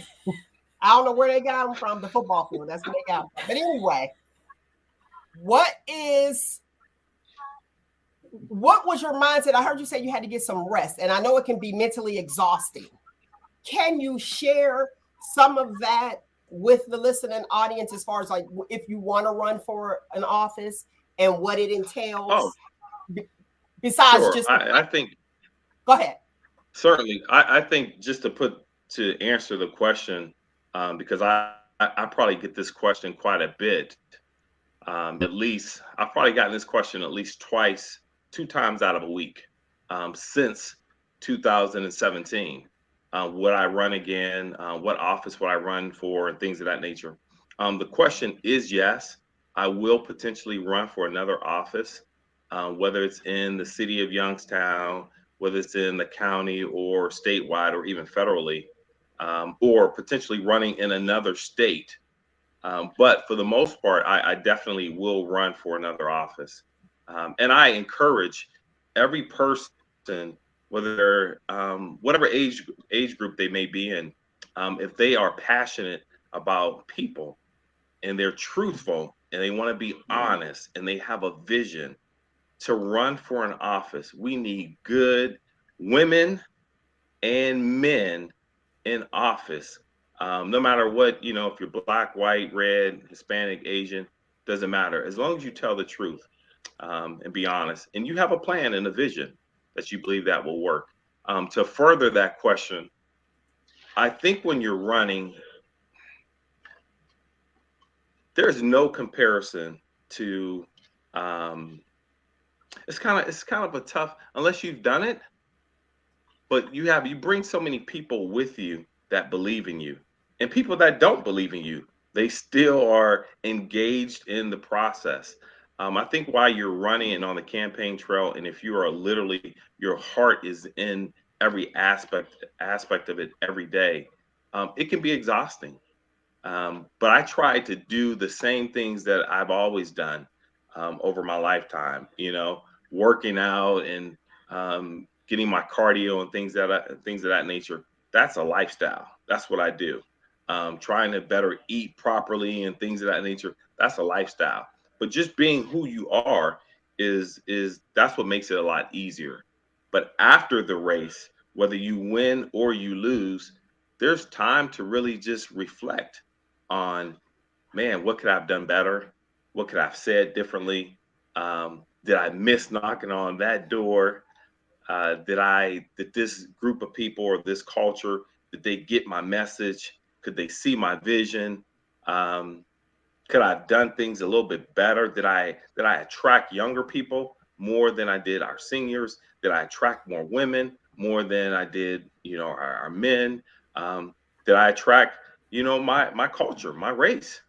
I don't know where they got them from, the football field. That's where they got them from. But anyway, what was your mindset? I heard you say you had to get some rest, and I know it can be mentally exhausting. Can you share some of that with the listening audience as far as like if you want to run for an office and what it entails? Oh, besides sure. just I think. Go ahead. Certainly, I think just to answer the question. Because I probably get this question quite a bit. At least I've probably gotten this question at least 2 times out of a week since 2017. Would I run again? What office would I run for, and things of that nature. The question is yes, I will potentially run for another office, whether it's in the city of Youngstown, whether it's in the county or statewide or even federally. Or potentially running in another state. But for the most part, I definitely will run for another office. And I encourage every person, whether they're whatever age group they may be in, if they are passionate about people and they're truthful and they want to be honest and they have a vision to run for an office. We need good women and men in office, no matter what, if you're black, white, red, Hispanic, Asian, doesn't matter. As long as you tell the truth, and be honest, and you have a plan and a vision that you believe that will work. To further that question, I think when you're running, there's no comparison to. Um, it's kind of a tough, unless you've done it, but you bring so many people with you that believe in you, and people that don't believe in you, they still are engaged in the process. I think while you're running and on the campaign trail, and if you are literally, your heart is in every aspect of it every day, it can be exhausting. But I try to do the same things that I've always done, over my lifetime, working out and, getting my cardio and things of that nature. That's a lifestyle. That's what I do. Trying to better eat properly and things of that nature. That's a lifestyle. But just being who you are is that's what makes it a lot easier. But after the race, whether you win or you lose, there's time to really just reflect on, man, what could I have done better? What could I have said differently? Did I miss knocking on that door? Did this group of people or this culture, did they get my message? Could they see my vision? Um, could I have done things a little bit better? Did I attract younger people more than I did our seniors? Did I attract more women more than I did, our men? Did I attract, my culture, my race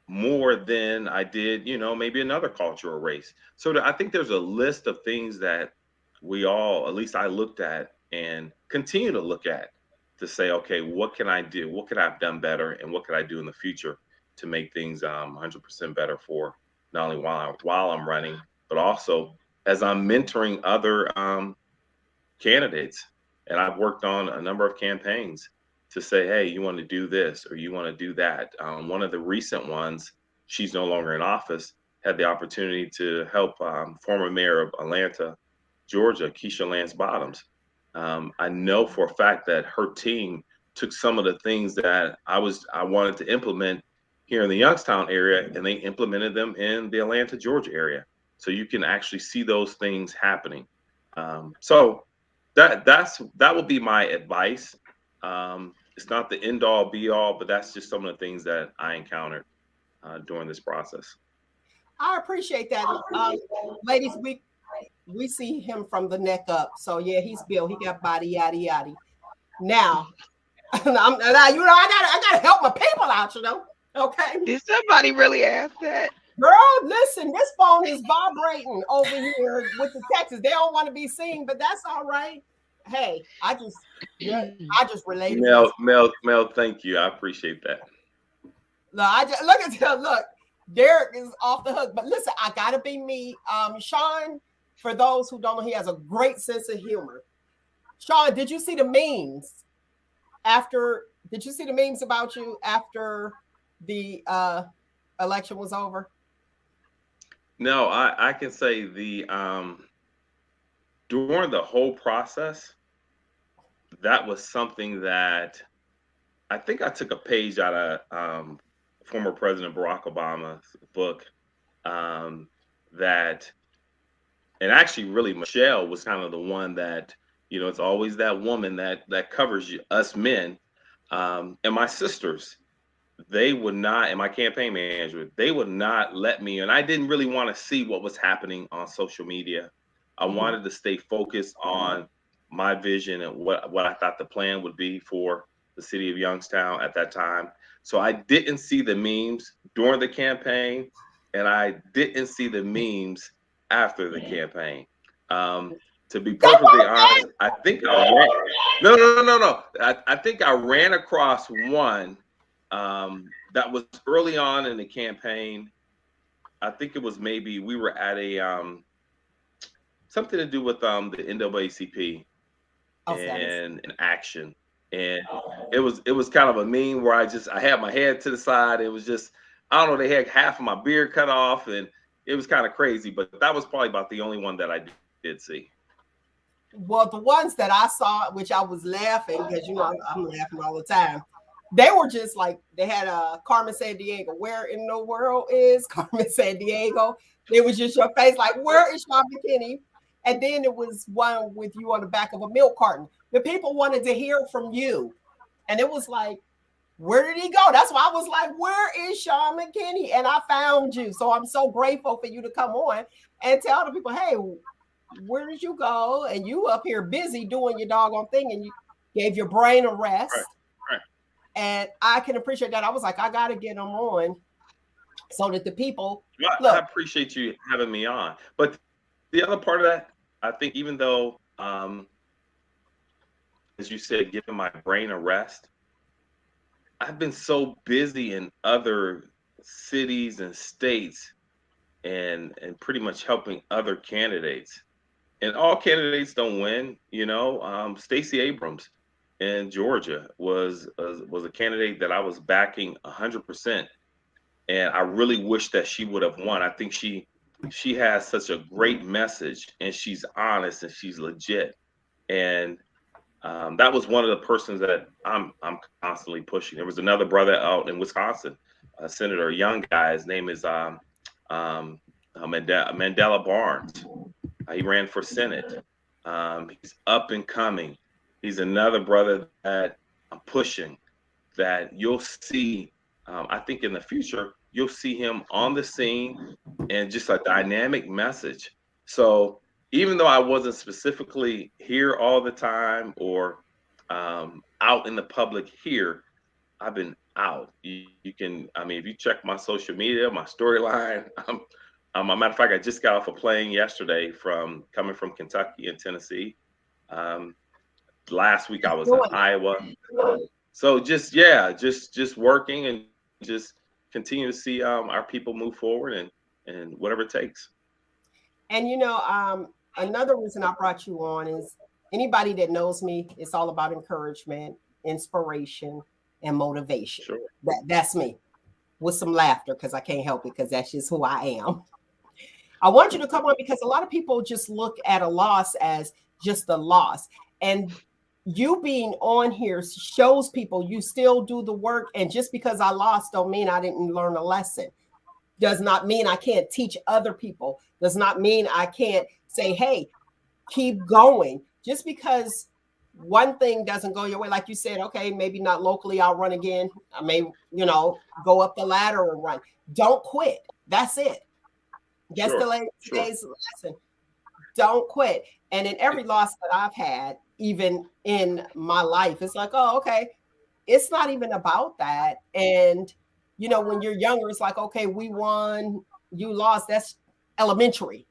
more than I did, maybe another culture or race? So I think there's a list of things that we all, at least I looked at and continue to look at, to say, okay, what can I do? What could I have done better? And what could I do in the future to make things 100% better for not only while I'm running, but also as I'm mentoring other candidates. And I've worked on a number of campaigns to say, hey, you want to do this or you want to do that. One of the recent ones, she's no longer in office, had the opportunity to help former mayor of Atlanta, Georgia, Keisha Lance Bottoms. I know for a fact that her team took some of the things that I wanted to implement here in the Youngstown area, and they implemented them in the Atlanta, Georgia area. So you can actually see those things happening. So that would be my advice. It's not the end all be all, but that's just some of the things that I encountered during this process. I appreciate that. Ladies, we see him from the neck up. So yeah, he's built. He got body, yada yada. Now, I gotta help my people out. Okay, Did somebody really ask that? girl, listen, this phone is vibrating over here with the Texas. They don't want to be seen, but that's all right. Hey, yeah, I just related. Mel, thank you. I appreciate that. Look, look at him. Look, Derek is off the hook. But listen, I gotta be me. Sean, for those who don't know, he has a great sense of humor. Sean, did you see the memes after? Did you see the memes about you after the election was over? No, I can say during the whole process, that was something that I think I took a page out of former President Barack Obama's book. That and actually, really, Michelle was kind of the one that, it's always that woman that covers us men, and my sisters. They would not, and my campaign manager, they would not let me. And I didn't really want to see what was happening on social media. I wanted to stay focused on my vision and what I thought the plan would be for the city of Youngstown at that time. So I didn't see the memes during the campaign, and I didn't see the memes after the campaign. To be perfectly honest, I think I ran. No. I think I ran across one that was early on in the campaign. I think it was maybe we were at a something to do with the NAACP and an action, and it was kind of a meme where I had my head to the side. It was just, I don't know, they had half of my beard cut off, and it was kind of crazy. But that was probably about the only one that I did see. Well, the ones that I saw, which I was laughing because I'm laughing all the time. They were just like they had Carmen San Diego. Where in the world is Carmen San Diego? It was just your face, like where is Sean McKinney? And then it was one with you on the back of a milk carton. The people wanted to hear from you, and it was like, where did he go? That's why I was like, where is Sean McKinney? And I found you, so I'm so grateful for you to come on and tell the people, hey, where did you go? And you up here busy doing your doggone thing, and you gave your brain a rest. Right, right. And I can appreciate that. I was like, I got to get them on so that the people Well, I look. appreciate you having me on. But the other part of that, I think, even though, as you said, giving my brain a rest, I've been so busy in other cities and states and pretty much helping other candidates. And all candidates don't win, you know. Stacey Abrams in Georgia was a candidate that I was backing 100%, and I really wish that she would have won. I think she has such a great message, and she's honest and she's legit, and that was one of the persons that I'm constantly pushing. There was another brother out in Wisconsin, a senator, a young guy. His name is Mandela Barnes. He ran for Senate. He's up and coming. He's another brother that I'm pushing. That you'll see. I think in the future you'll see him on the scene and just a dynamic message. So even though I wasn't specifically here all the time or out in the public here, I've been out. You can, I mean, if you check my social media, my storyline, a matter of fact, I just got off a plane yesterday from coming from Kentucky and Tennessee. Last week I was in Iowa. So just working and just continue to see our people move forward and whatever it takes. And another reason I brought you on is anybody that knows me, it's all about encouragement, inspiration, and motivation. Sure. That's me with some laughter because I can't help it because that's just who I am. I want you to come on because a lot of people just look at a loss as just a loss. And you being on here shows people you still do the work. And just because I lost don't mean I didn't learn a lesson. Does not mean I can't teach other people. Does not mean I can't say, hey, keep going. Just because one thing doesn't go your way, like you said, okay, maybe not locally, I'll run again. I may, go up the ladder and run. Don't quit. That's it. Guess today's lesson. Don't quit. And in every loss that I've had, even in my life, it's like, oh, okay, it's not even about that. And when you're younger, it's like, okay, we won, you lost. That's elementary.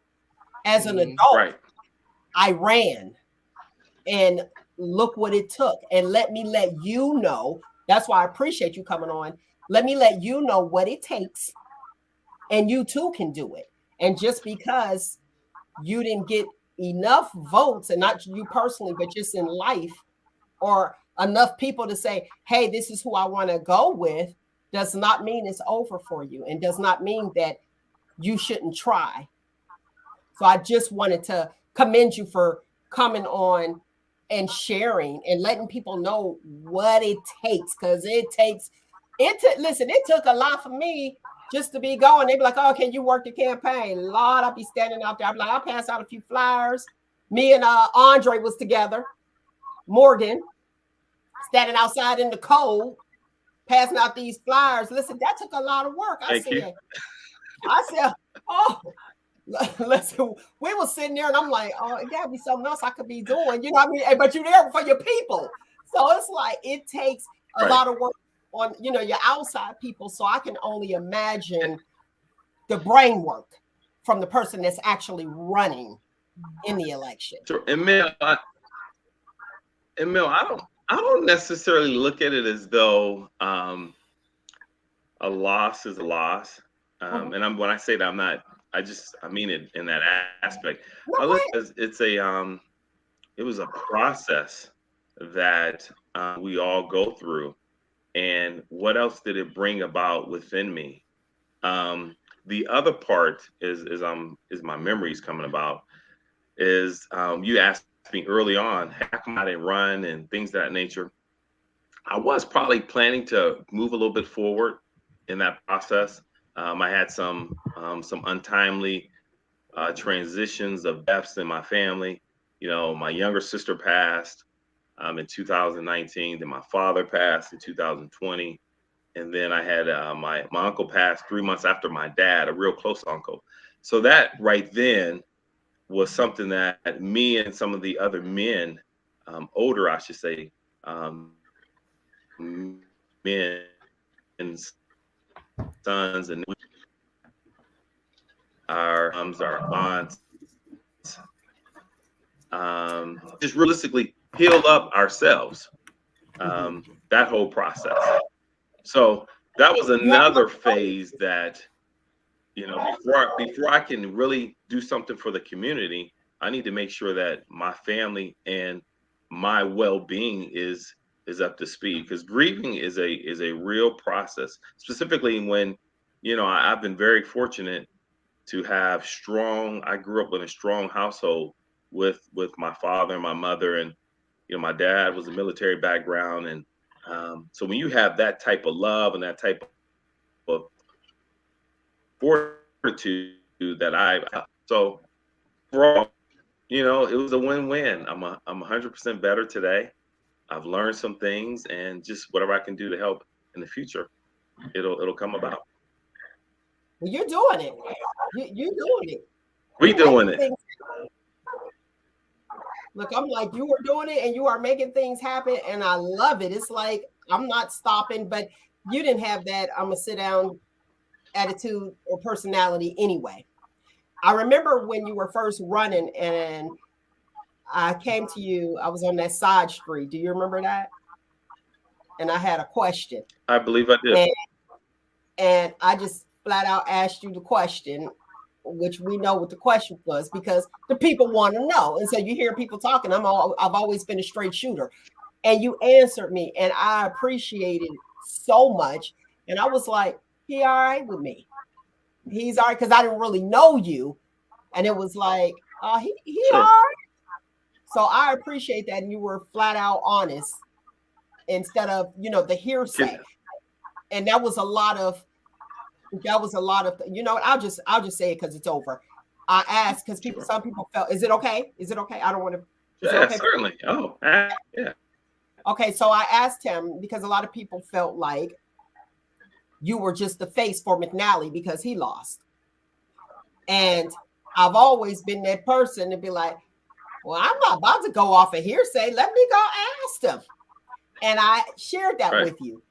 As an adult, right. I ran and look what it took. And let you know, that's why I appreciate you coming on. Let me let you know what it takes. And you too can do it. And just because you didn't get enough votes, and not you personally, but just in life, or enough people to say, hey, this is who I want to go with, does not mean it's over for you and does not mean that you shouldn't try. So I just wanted to commend you for coming on and sharing and letting people know what it takes, because it took a lot for me just to be going. They'd be like, oh, can you work the campaign? Lord, I'll be standing out there. I'll be like, I'll pass out a few flyers. Me and Andre was together, Morgan, standing outside in the cold, passing out these flyers. Listen, that took a lot of work. I said, oh, listen, we were sitting there and I'm like, oh, it gotta be something else I could be doing. You know what I mean? But you're there for your people. So it's like, it takes a lot of work on, your outside people. So I can only imagine the brain work from the person that's actually running in the election. Sure. And Mel, I don't necessarily look at it as though a loss is a loss. And when I say that, I mean it in that aspect. I look at it was a process that we all go through. And what else did it bring about within me? The other part is my memories coming about. Is you asked me early on, how come I didn't run and things of that nature. I was probably planning to move a little bit forward in that process. I had some untimely transitions of deaths in my family. You know, my younger sister passed in 2019. Then my father passed in 2020, and then I had my uncle passed 3 months after my dad, a real close uncle. So that right then was something that me and some of the other men, older, I should say, men and sons, and our aunts, just realistically heal up ourselves. That whole process. So that was You have another phase that, you know, before I can really do something for the community, I need to make sure that my family and my well-being is up to speed, because grieving is a real process, specifically when, you know, I've been very fortunate to have strong, I grew up in a strong household with my father and my mother, and you know, my dad was a military background, and so when you have that type of love and that type of fortitude that so overall, you know, it was a win-win. I'm 100% better today. I've learned some things, and just whatever I can do to help in the future, it'll come about. well, you're doing it. You're doing it. We You're making doing it. things. Look, I'm like, you are doing it and you are making things happen. And I love it. It's like, I'm not stopping, but you didn't have that I'm going to sit down attitude or personality anyway. I remember when you were first running and I came to you, I was on that side street. Do you remember that? And I had a question. I believe I did. And I just flat out asked you the question, which we know what the question was, because the people want to know. And so you hear people talking. I've always been a straight shooter, and you answered me, and I appreciated it so much. And I was like, he all right with me. He's all right, because I didn't really know you, and it was like, he Sure. all right. So I appreciate that, and you were flat out honest instead of, you know, the hearsay. And that was a lot of, you know what, I'll just say it because it's over. I asked because Sure. some people felt, is it okay? I don't want to. Yeah, certainly. Oh, yeah. Okay, so I asked him because a lot of people felt like you were just the face for McNally because he lost. And I've always been that person to be like, well, I'm not about to go off of hearsay. Let me go ask him. And I shared that Right. with you.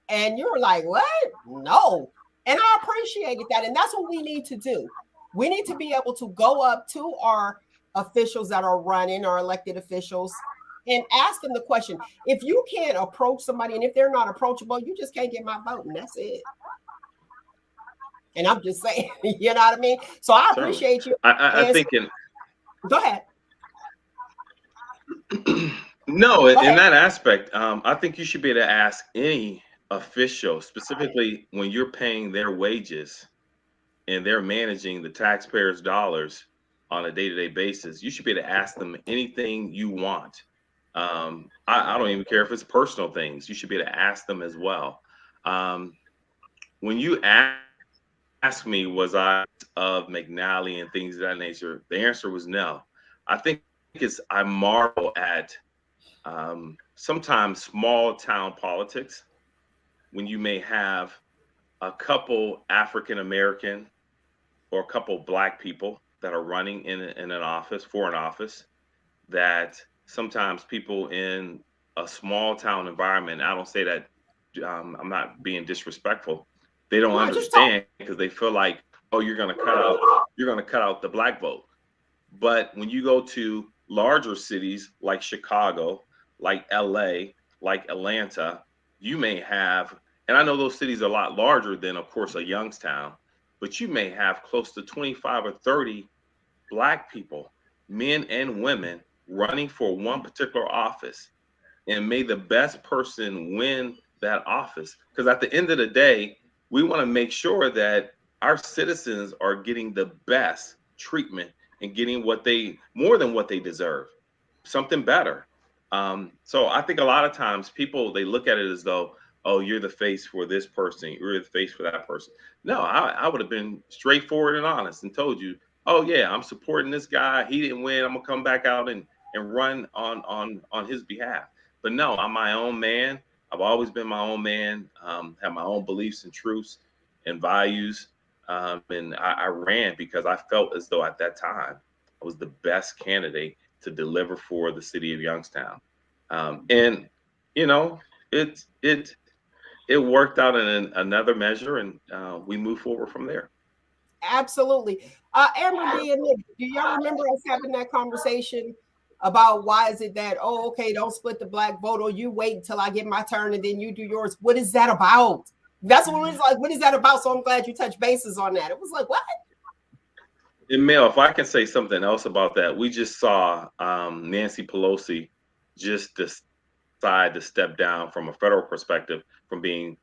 And you were like, what? No. And I appreciated that. And that's what we need to do. We need to be able to go up to our officials that are running, our elected officials, and ask them the question. If you can't approach somebody, and if they're not approachable, you just can't get my vote, and that's it. And I'm just saying, you know what I mean? So I Certainly. appreciate you. I think Go ahead. no, in ahead. that aspect, I think you should be able to ask any official, specifically when you're paying their wages and they're managing the taxpayers' dollars on a day-to-day basis. You should be able to ask them anything you want. I don't even care if it's personal things. You should be able to ask them as well. When you ask me, was I of McNally and things of that nature, the answer was no. I think I marvel at sometimes small town politics when you may have a couple African American or a couple Black people that are running in an office, for an office, that sometimes people in a small town environment, I don't say that, I'm not being disrespectful, they don't understand because they feel like, oh, you're going to cut out the Black vote. But when you go to larger cities like Chicago, like LA, like Atlanta, you may have, and I know those cities are a lot larger than, of course, a Youngstown, but you may have close to 25 or 30 Black people, men and women, running for one particular office. And may the best person win that office. Because at the end of the day, we want to make sure that our citizens are getting the best treatment and getting more than what they deserve. something better. So I think a lot of times people, they look at it as though, oh, you're the face for this person, you're the face for that person. No, I would have been straightforward and honest and told you, oh yeah, I'm supporting this guy. He didn't win. I'm gonna come back out and run on his behalf. But no, I'm my own man. I've always been my own man. Have my own beliefs and truths and values. And I ran because I felt as though at that time I was the best candidate to deliver for the city of Youngstown. And you know, it it worked out in another measure, and we move forward from there. Absolutely. Amber D and Nick, do y'all remember us having that conversation about why is it that, oh, okay, don't split the black vote, or you wait until I get my turn and then you do yours? What is that about? That's what it was like. What is that about? So I'm glad you touched bases on that. It was like, what? And Mel, if I can say something else about that, we just saw Nancy Pelosi just decide to step down from a federal perspective from being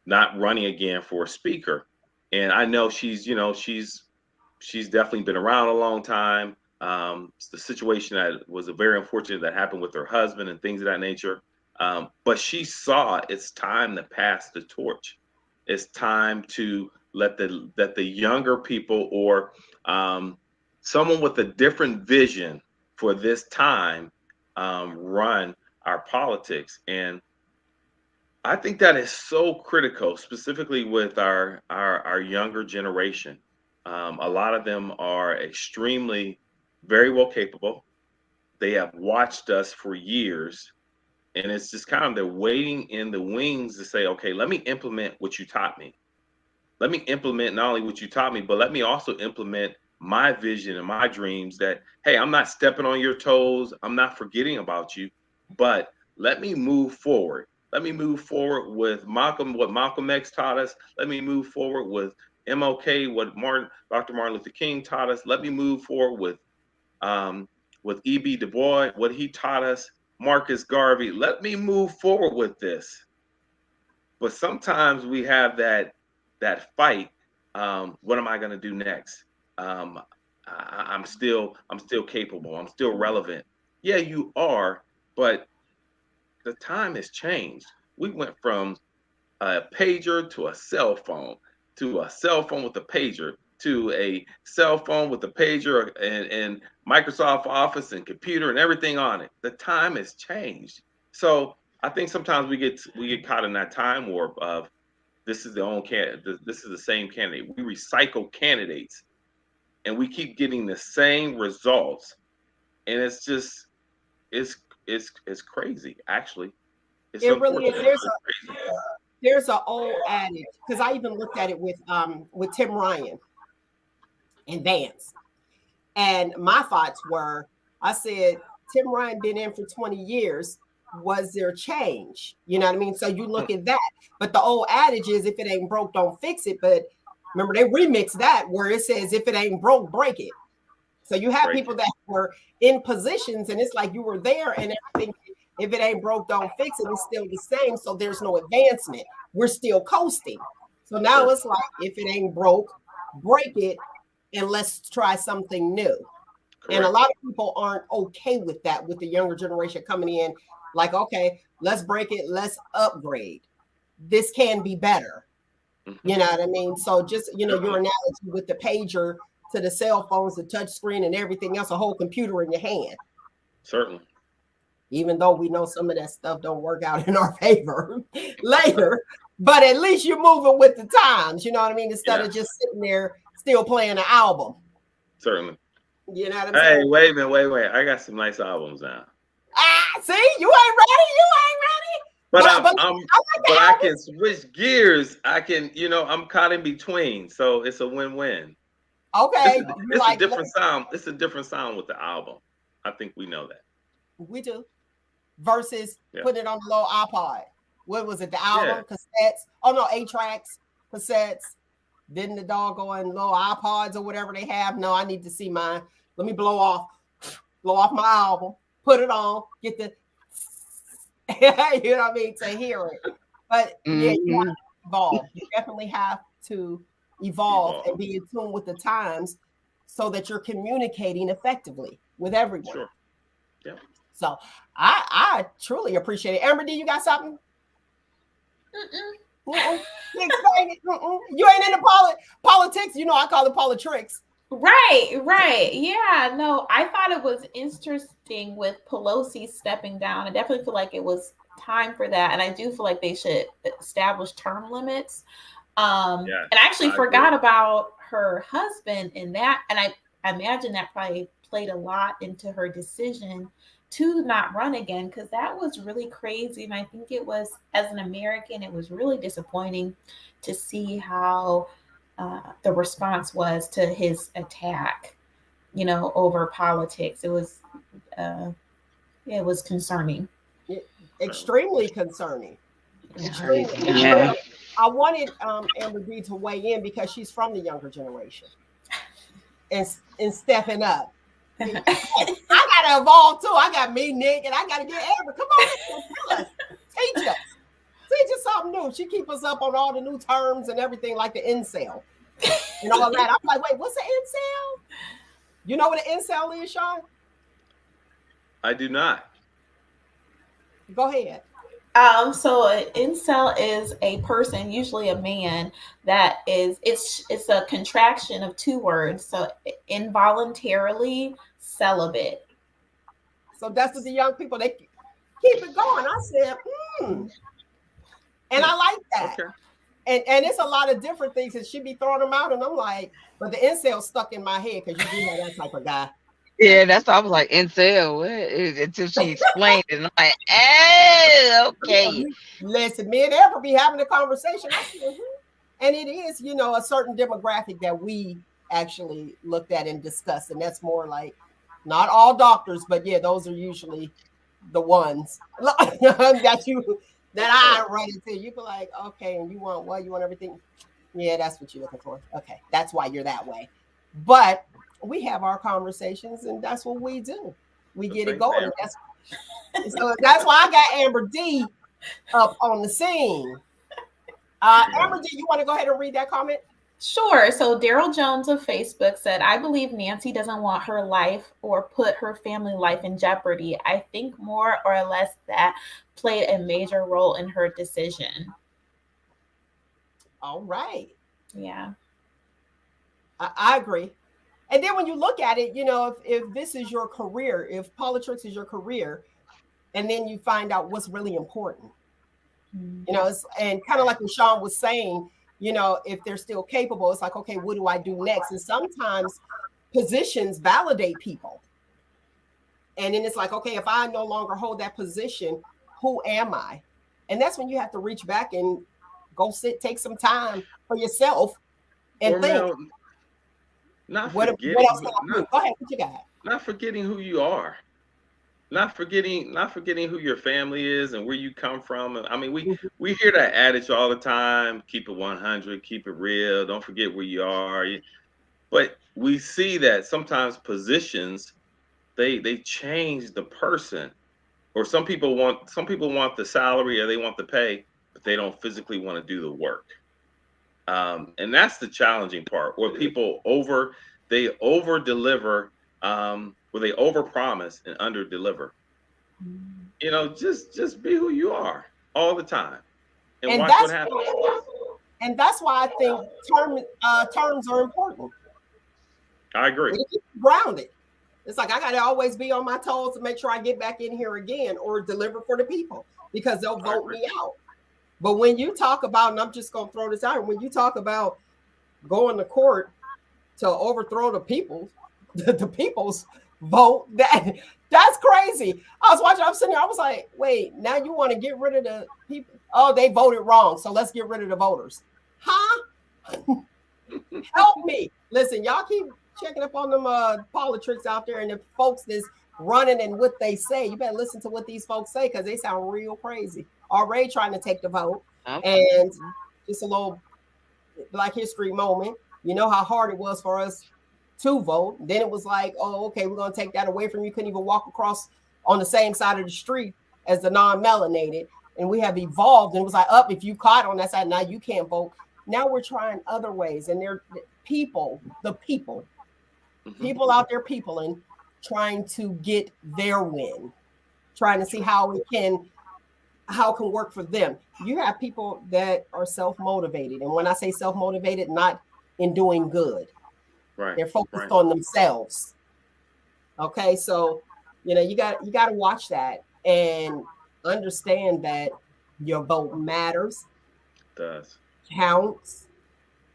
not running again for speaker. And I know she's definitely been around a long time. It's the situation that was a very unfortunate that happened with her husband and things of that nature. But she saw it's time to pass the torch. It's time to let the younger people, or someone with a different vision for this time, run our politics. And I think that is so critical, specifically with our younger generation. A lot of them are extremely, very well capable. They have watched us for years, and it's just kind of they're waiting in the wings to say, okay, let me implement what you taught me. Let me implement not only what you taught me, but let me also implement my vision and my dreams that, hey, I'm not stepping on your toes. I'm not forgetting about you, but let me move forward. Let me move forward with Malcolm, what Malcolm X taught us. Let me move forward with MLK, what Dr. Martin Luther King taught us. Let me move forward with E.B. Du Bois, what he taught us, Marcus Garvey. Let me move forward with this. But sometimes we have that fight. What am I going to do next? I'm still capable. I'm still relevant. Yeah, you are, but the time has changed. We went from a pager to a cell phone, to a cell phone with a pager, to a cell phone with a pager and Microsoft Office and computer and everything on it. The time has changed. So I think sometimes we get caught in that time warp of this is the own candidate. This is the same candidate. We recycle candidates, and we keep getting the same results, and it's just it's crazy. Actually, it's It really is. unfortunate. There's an old adage, because I even looked at it with Tim Ryan and Vance. And my thoughts were, I said, Tim Ryan been in for 20 years. Was there change? You know what I mean? So you look at that. But the old adage is, if it ain't broke, don't fix it. But remember, they remixed that where it says, if it ain't broke, break it. So you have people that were in positions, and it's like you were there, and everything. If it ain't broke, don't fix it. It's still the same. So there's no advancement. We're still coasting. So now it's like, if it ain't broke, break it, and let's try something new. Correct. And a lot of people aren't okay with that, with the younger generation coming in like, okay, let's break it. Let's upgrade. This can be better. You know what I mean? So just, your analogy with the pager to the cell phones, the touch screen and everything else, a whole computer in your hand. Certainly. Even though we know some of that stuff don't work out in our favor later, but at least you're moving with the times, you know what I mean? Instead of just sitting there still playing an album. Certainly. You know what I'm saying? Hey, wait a minute. I got some nice albums now. See, you ain't ready. But I can switch gears. I can, I'm caught in between. So it's a win-win. Okay. It's a different sound. It's a different sound with the album. I think we know that. We do. Versus putting it on the little iPod. What was it? The album, cassettes? Oh no, 8-tracks, cassettes. Then the doggone little iPods or whatever they have. No, I need to see mine. Let me blow off my album, put it on, get the you know what I mean, to hear it. But yeah, you have to evolve. You definitely have to evolve and be in tune with the times so that you're communicating effectively with everyone. Sure. Yep. So I truly appreciate it. Amber D, you got something? Explain it. You ain't into politics. You know, I call it politics. Right. Yeah, no, I thought it was interesting with Pelosi stepping down. I definitely feel like it was time for that. And I do feel like they should establish term limits. Yes, And I actually I forgot agree. about her husband in that. And I imagine that probably played a lot into her decision to not run again, because that was really crazy. And I think it was, as an American, it was really disappointing to see how the response was to his attack, over politics. Uh, it was concerning. Extremely concerning. Extremely. Yeah. I wanted Amber D to weigh in because she's from the younger generation and stepping up. I gotta evolve too. I got me, Nick, and I gotta get Amber. Come on, tell us, teach us something new. She keep us up on all the new terms and everything, like the incel and all that. I'm like, wait, what's an incel? You know what an incel is, Sean? I do not. Go ahead. So an incel is a person, usually a man, that it's a contraction of two words. So involuntarily celibate. So that's what the young people, they keep it going. I said, and I like that. Okay. And it's a lot of different things, and she be throwing them out, and I'm like, but the incel stuck in my head because you do know that type of guy. Yeah, that's why I was like, incel. What? Until she explained it. And I'm like, oh, okay. Listen, me and Amber be having a conversation. I said, and it is, a certain demographic that we actually looked at and discussed, and that's more like not all doctors, but yeah, those are usually the ones that I run into. You be like, okay, and you want what? You want everything? Yeah, that's what you're looking for. Okay, that's why you're that way. But we have our conversations, and that's what we do. We get it going. So that's why I got Amber D up on the scene. Amber D, you want to go ahead and read that comment? Sure. So Daryl Jones of Facebook said, I believe Nancy doesn't want her life or put her family life in jeopardy. I think more or less that played a major role in her decision. All right. Yeah. I agree. And then when you look at it, if this is your career, if politics is your career, and then you find out what's really important, and kind of like what Sean was saying, if they're still capable, it's like, okay, what do I do next? And sometimes positions validate people. And then it's like, okay, if I no longer hold that position, who am I? And that's when you have to reach back and go take some time for yourself and think. What else can I do? Go ahead, what you got? Not forgetting who you are. Not forgetting who your family is and where you come from. I mean, we hear that adage all the time: keep it 100, keep it real, don't forget where you are. But we see that sometimes positions they change the person, or some people want the salary or they want the pay, but they don't physically want to do the work. And that's the challenging part, where people over deliver, where they over promise and under deliver. Just be who you are all the time, and watch what happens. And that's why I think terms are important. I agree. Grounded. It's like I got to always be on my toes to make sure I get back in here again or deliver for the people, because they'll vote me out. But when you talk about, and I'm just going to throw this out, when you talk about going to court to overthrow the people's vote, that's crazy. I'm sitting here, I was like, wait, now you want to get rid of the people? Oh, they voted wrong, so let's get rid of the voters. Huh? Help me. Listen, y'all keep checking up on them politics out there and the folks that's running and what they say. You better listen to what these folks say, because they sound real crazy. Already trying to take the vote. Okay. And just a little Black History moment. You know how hard it was for us to vote. Then it was like, oh, okay, we're going to take that away from you. Couldn't even walk across on the same side of the street as the non-melanated. And we have evolved, and it was like, if you caught on that side, now you can't vote. Now we're trying other ways, and they're people out there peopling. trying to get their win, trying to see how it can work for them. You have people that are self-motivated. And when I say self-motivated, not in doing good. Right. They're focused Right. on themselves. Okay. So, you got to watch that and understand that your vote matters, It does. counts,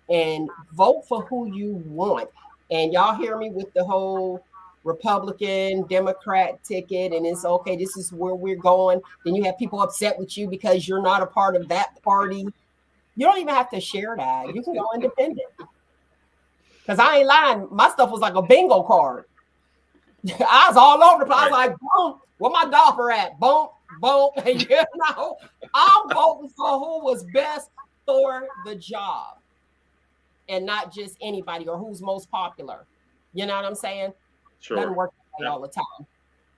and vote for who you want. And y'all hear me with the whole Republican, Democrat ticket, and it's okay, this is where we're going. Then you have people upset with you because you're not a part of that party. You don't even have to share that. You can go independent. Because I ain't lying, my stuff was like a bingo card. I was all over the place. I was like, boom, where my dollar at? Boom, boom. And I'm voting for who was best for the job and not just anybody or who's most popular. You know what I'm saying? Sure. Doesn't work that way all the time.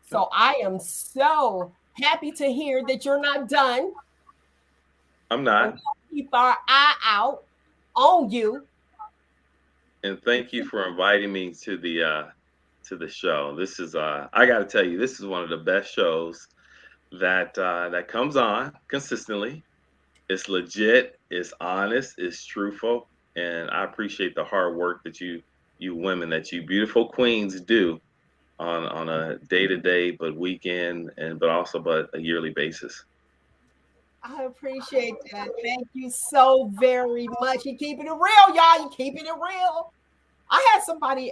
So I am so happy to hear that you're not done. I'm not. We'll keep our eye out on you. And thank you for inviting me to the show. This is I got to tell you, this is one of the best shows that comes on consistently. It's legit, it's honest, it's truthful, and I appreciate the hard work that you women, that you beautiful queens do on a day-to-day, but weekend, but a yearly basis. I appreciate that. Thank you so very much. You keeping it real, y'all. You keeping it real. I had somebody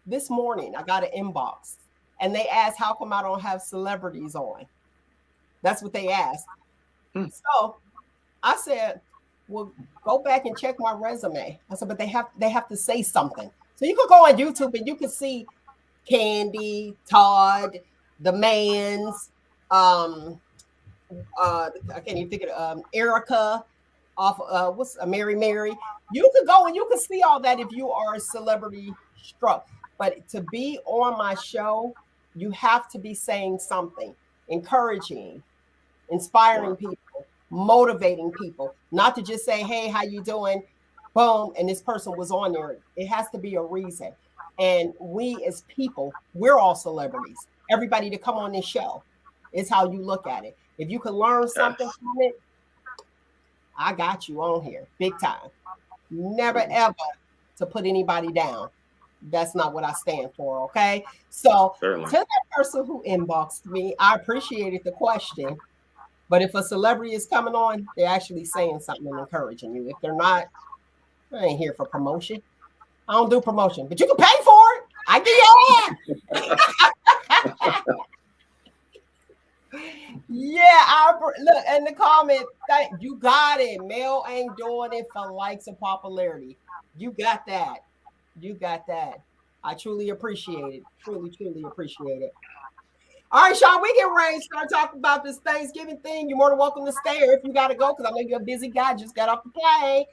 this morning, I got an inbox, and they asked, how come I don't have celebrities on? That's what they asked. So I said, well, go back and check my resume. I said, but they have to say something. So you could go on YouTube and you can see Candy, Todd, the Mans, I can't even think of Erica off what's Mary. You could go and you can see all that if you are a celebrity struck. But to be on my show, you have to be saying something, encouraging, inspiring people, motivating people, not to just say, hey, how you doing? Boom, and this person was on there. It has to be a reason. And we as people, we're all celebrities. Everybody to come on this show is how you look at it. If you can learn something from it, I got you on here, big time. Never ever to put anybody down. That's not what I stand for, okay? So Certainly. To that person who inboxed me, I appreciated the question. But if a celebrity is coming on, they're actually saying something and encouraging you. If they're not, I ain't here for promotion. I don't do promotion, but you can pay for it. I give you a hand. Yeah, look in the comment. You got it. Mel ain't doing it for likes and popularity. You got that. You got that. I truly appreciate it. Truly appreciate it. All right, Sean, we get ready to start talking about this Thanksgiving thing. You're more than welcome to stay or if you got to go, because I know you're a busy guy. Just got off the plane.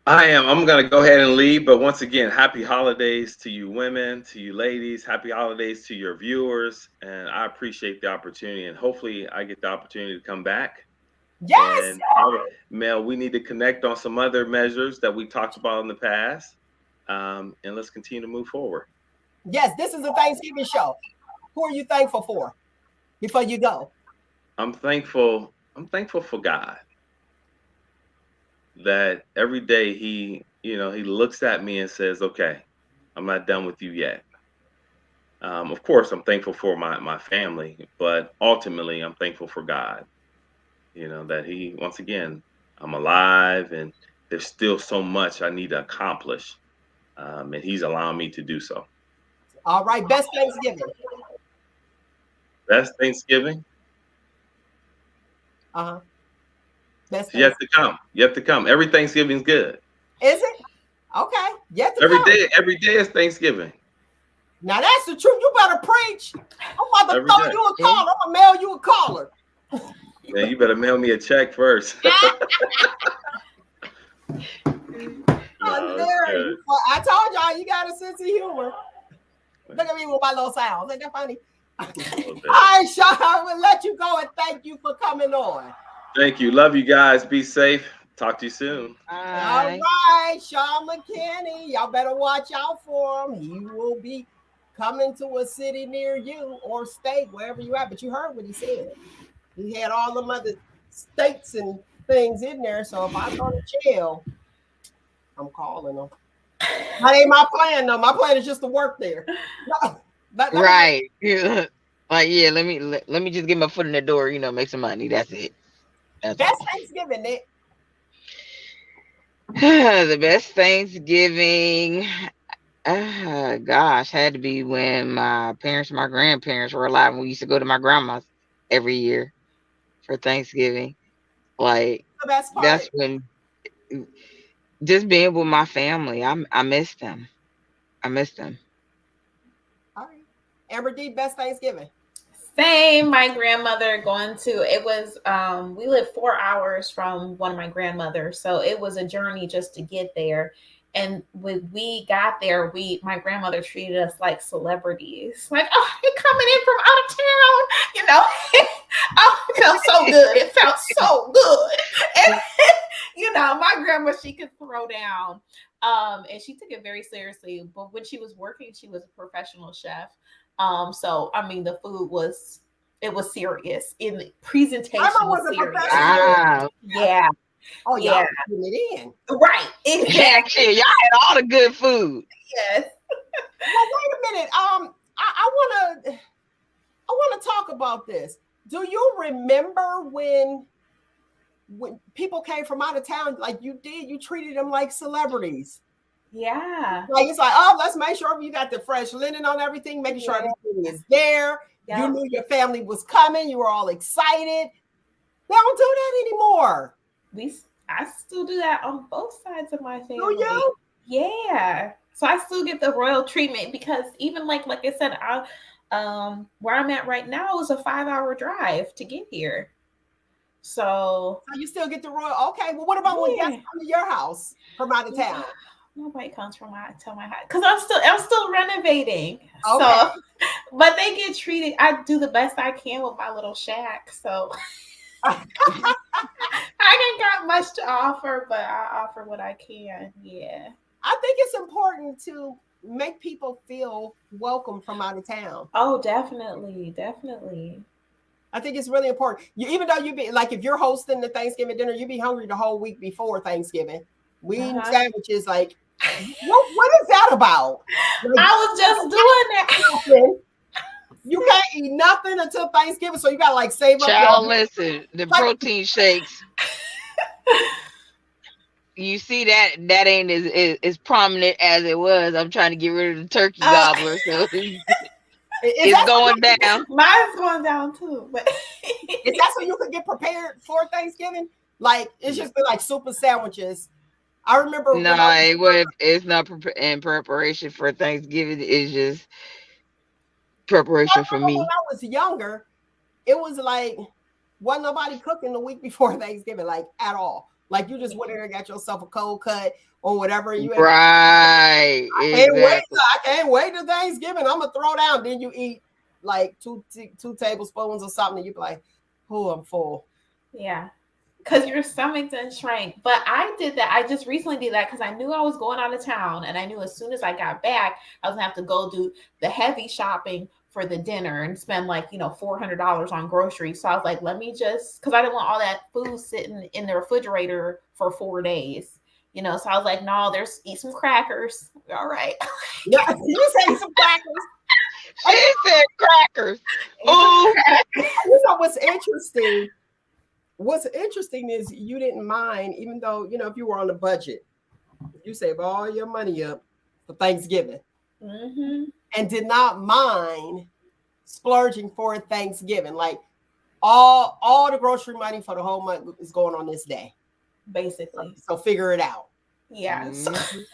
I am. I'm going to go ahead and leave. But once again, happy holidays to you women, to you ladies. Happy holidays to your viewers. And I appreciate the opportunity. And hopefully I get the opportunity to come back. Yes. And Mel, we need to connect on some other measures that we talked about in the past. And let's continue to move forward. Yes, this is a Thanksgiving show. Who are you thankful for before you go? I'm thankful for God. That every day he looks at me and says, okay, I'm not done with you yet. Of course, I'm thankful for my family, but ultimately I'm thankful for God. That he, once again, I'm alive and there's still so much I need to accomplish. And he's allowing me to do so. All right. Best Thanksgiving. Best Thanksgiving. Uh-huh. Best You have to come. You have to come. Every Thanksgiving's good. Is it? Okay. Yet to Every come. every day is Thanksgiving. Now that's the truth. You better preach. I'm about to Every throw day. you a caller. I'm gonna mail you a caller. Man, you better mail me a check first. Hilarious. I told y'all you got a sense of humor. Look at me with my little sounds. Ain't that funny? All right, Sean, I'm gonna let you go and thank you for coming on. Thank you. Love you guys. Be safe. Talk to you soon. All right, Sean McKinney. Y'all better watch out for him. He will be coming to a city near you or state, wherever you at. But you heard what he said. He had all them other states and things in there. So if I go to jail, I'm calling them. That ain't my plan, though. My plan is just to work there. No, Right. Yeah. Like, yeah, let me just get my foot in the door, make some money. That's it. That's Best all. Thanksgiving, Nick. The best Thanksgiving, gosh, had to be when my parents and my grandparents were alive and we used to go to my grandma's every year for Thanksgiving. Like, The best part. that's when just being with my family, I miss them. I miss them. All right. Amber D, best Thanksgiving. Same. My grandmother going to, it was, we lived 4 hours from one of my grandmothers. So it was a journey just to get there. And when we got there, my grandmother treated us like celebrities. Like, oh, you're coming in from out of town, Oh, it felt so good. It felt so good. And, my grandma, she could throw down. And she took it very seriously. But when she was working, she was a professional chef. So I mean, the food was serious in the presentation. Was serious. Wow. Yeah. Oh yeah, putting it in. Right. Exactly. Y'all had all the good food. Yes. Well, wait a minute. I wanna talk about this. Do you remember when people came from out of town like you did? You treated them like celebrities. Yeah. Like it's like, oh, let's make sure you got the fresh linen on everything, making sure everything is there. Yeah. You knew your family was coming. You were all excited. They don't do that anymore. I still do that on both sides of my family. Do you? Yeah. So I still get the royal treatment because even like I said, where I'm at right now is a 5-hour drive to get here. So you still get the royal. Okay. Well, what about when guests come to your house from out of town? Nobody comes from my house because I'm still renovating. Okay. So, but they get treated. I do the best I can with my little shack. So I ain't got much to offer, but I offer what I can. Yeah. I think it's important to make people feel welcome from out of town. Oh, definitely, definitely. I think it's really important. Even though you be like, if you're hosting the Thanksgiving dinner, you be hungry the whole week before Thanksgiving. We eating sandwiches like. What is that about? Like, I was just doing that. You can't eat nothing until Thanksgiving, so you gotta like save up. Child, listen, the protein shakes. You see that ain't as prominent as it was. I'm trying to get rid of the turkey gobbler, so it's going down. Mine's going down too. But is that so you could get prepared for Thanksgiving? Like it's just been like super sandwiches. I remember. No, it's not in preparation for Thanksgiving. It's just preparation for me. When I was younger, it was like wasn't nobody cooking the week before Thanksgiving, like at all. Like you just went in there and got yourself a cold cut or whatever. Right. I can't wait till Thanksgiving. I'm gonna throw down. Then you eat like two tablespoons or something, and you be like, "Oh, I'm full." Yeah. Because your stomach didn't shrink. But I did that. I just recently did that because I knew I was going out of town. And I knew as soon as I got back, I was going to have to go do the heavy shopping for the dinner and spend like, $400 on groceries. So I was like, let me just, because I didn't want all that food sitting in the refrigerator for 4 days. So I was like, no, eat some crackers. All right. Yeah, you say some crackers. She said crackers. Oh, what's interesting? What's interesting is you didn't mind, even though, if you were on a budget, you save all your money up for Thanksgiving and did not mind splurging for Thanksgiving. Like all the grocery money for the whole month is going on this day. Basically. So figure it out. Yeah. Turkeys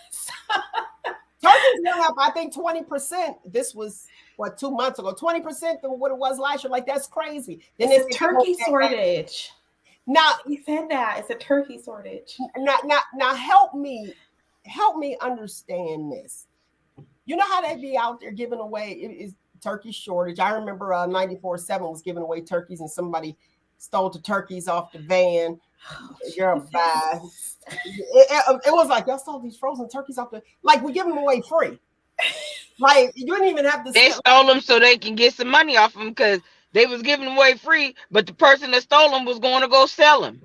went up, I think 20%. This was 2 months ago, 20% than what it was last year. Like that's crazy. Then it's a turkey shortage. Now you said that it's a turkey shortage. Now help me understand this. You know how they be out there giving away is turkey shortage. I remember 94.7 was giving away turkeys and somebody stole the turkeys off the van. You're bad. It was like y'all stole these frozen turkeys off the we give them away free. Like you didn't even have to. They stole them so they can get some money off them because they was giving them away free, but the person that stole them was going to go sell them.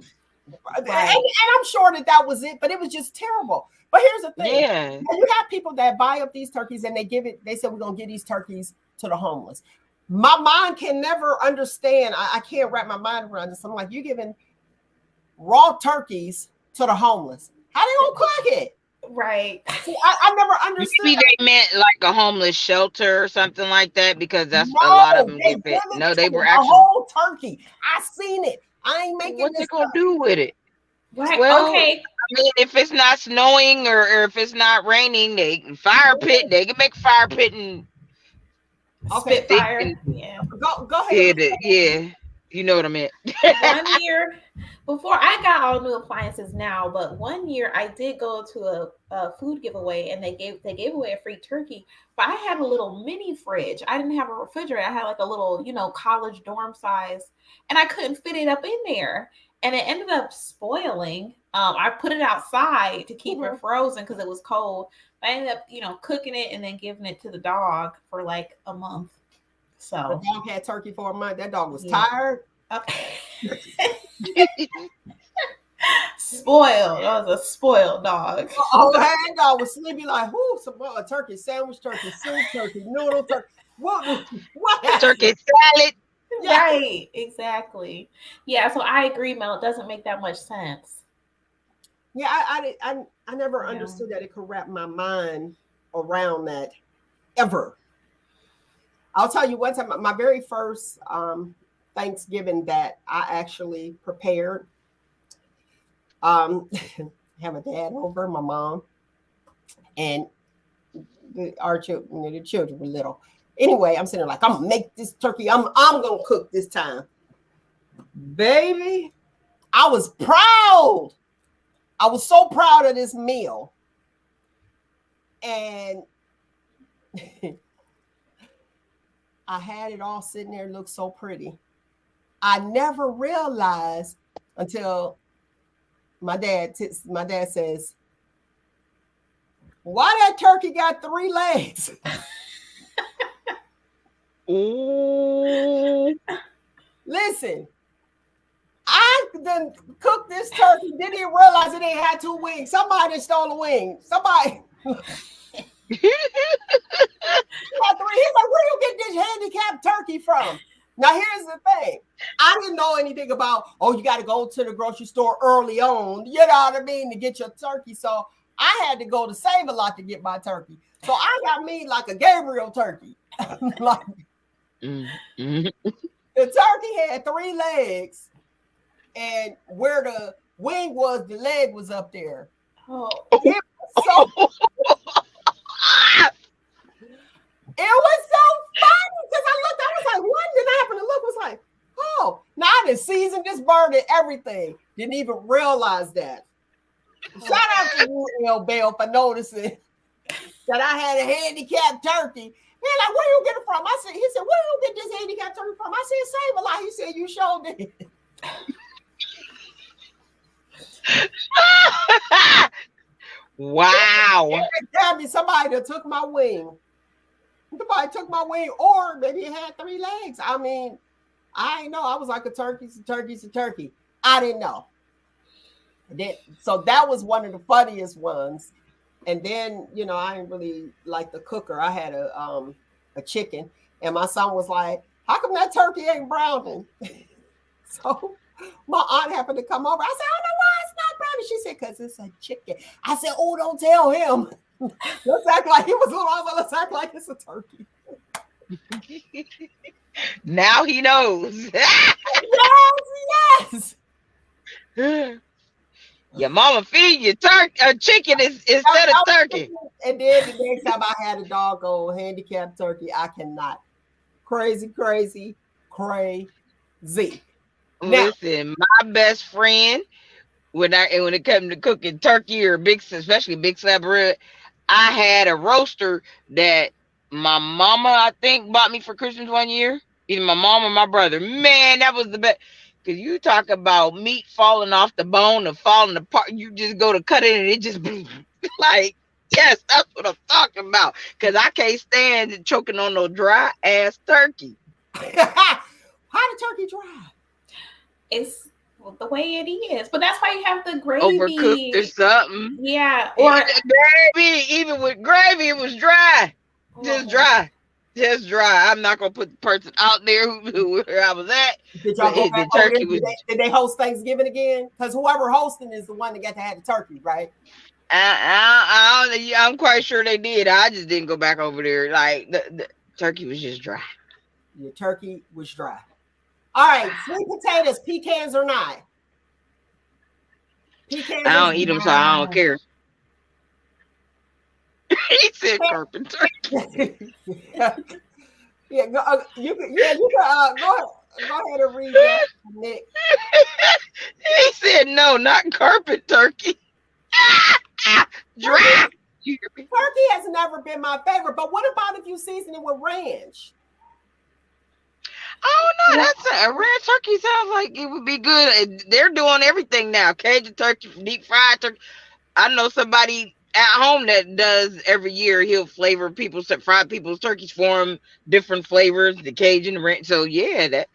And I'm sure that was it, but it was just terrible. But here's the thing: Yeah, you have people that buy up these turkeys and they give it. They said we're gonna give these turkeys to the homeless. My mind can never understand. I can't wrap my mind around this. I'm like, you giving raw turkeys to the homeless? How they gonna cook it? Right. See, I never understood. maybe they meant like a homeless shelter or something like that because that's a lot of them get it. No, they were actually a whole turkey. I seen it. I ain't making what this they gonna up. do with it? Right. Well, Okay. I mean, if it's not snowing or if it's not raining, they can fire pit. They can make a fire pit and Okay. Spitfire. Yeah. Go ahead. yeah. You know what I meant. 1 year before I got all new appliances now, but 1 year I did go to a food giveaway and they gave away a free turkey. But I had a little mini fridge. I didn't have a refrigerator. I had like a little, college dorm size, and I couldn't fit it up in there. And it ended up spoiling. I put it outside to keep it frozen because it was cold. I ended up, cooking it and then giving it to the dog for like a month. So the dog had turkey for a month. That dog was tired. Okay. Spoiled. That was a spoiled dog. Oh, that dog was sleepy like, whoo, some turkey sandwich, turkey soup, turkey noodle, turkey. What? Turkey salad. Yeah. Right. Exactly. Yeah. So I agree, Mel. It doesn't make that much sense. Yeah, I never understood that. It could wrap my mind around that ever. I'll tell you one time, my very first Thanksgiving that I actually prepared. Have a dad over, my mom, and our children. The children were little. Anyway, I'm sitting there like, I'm gonna make this turkey. I'm gonna cook this time, baby. I was proud. I was so proud of this meal, and I had it all sitting there, looked so pretty. I never realized until my dad says, "Why that turkey got 3 legs?" Ooh. Listen, I done cooked this turkey, didn't even realize it ain't had 2 wings. Somebody stole a wing. Somebody. He had 3. He's like, where you get this handicapped turkey from? Now, here's the thing. I didn't know anything about, you got to go to the grocery store early on, you know what I mean, to get your turkey. So I had to go to Save-A-Lot to get my turkey. So I got me like a Gabriel turkey. Like, the turkey had 3 legs, and where the wing was, the leg was up there. Oh. It was so it was so funny because I was like, what did I happen to look? Was like, now I done seasoned this bird and everything. Didn't even realize that. Shout out to you, L. Bell, for noticing that I had a handicapped turkey. They're like, where you get it from? He said, where you get this handicapped turkey from? I said, Save-A-Lot. He said, you sure did. Wow. Somebody that took my wing. Somebody took my wing, or maybe it had 3 legs. I mean, I didn't know. I was like, a turkey's a turkey's a turkey. I didn't know. So that was one of the funniest ones. And then, I didn't really like the cooker. I had a chicken, and my son was like, how come that turkey ain't browning? So my aunt happened to come over. I said, I don't know why it's not browning. She said, because it's a chicken. I said, oh, don't tell him. Let's act like he was little. I was like, let's act like it's a turkey. Now he knows. Yes. Your mama feed you chicken instead of turkey. And then the next time I had a doggone handicapped turkey, I cannot. Crazy. Listen, my best friend, when it comes to cooking turkey or especially big slab of rib, I had a roaster that my mama, I think, bought me for Christmas 1 year. Either my mom or my brother. Man, that was the best. Because you talk about meat falling off the bone or falling apart. You just go to cut it and it just like. Yes, that's what I'm talking about. Cause I can't stand choking on no dry ass turkey. How the turkey dry? It's the way it is, but that's why you have the Overcooked or gravy. something. Yeah, or Gravy, even with gravy, it was dry. Just oh, dry. Just dry. I'm not gonna put the person out there where I was at. Did y'all But go back the over there? turkey was. Did they host Thanksgiving again? Because whoever hosting is the one that got to have the turkey, right? I'm quite sure they did. I just didn't go back over there. Like the turkey was just dry. Your turkey was dry. All right, sweet potatoes, pecans or not? Pecans. I don't eat them, so I don't care. He said Yeah, carpenter. yeah, you can go ahead and read that, Nick. He said no, not carpet turkey. Dry. Turkey has never been my favorite, but what about if you season it with ranch? Oh no, that's a ranch turkey sounds like it would be good. They're doing everything now. Cajun turkey, deep fried turkey. I know somebody at home that does every year. He'll flavor fried people's turkeys for them, different flavors, the Cajun, the ranch. So yeah, that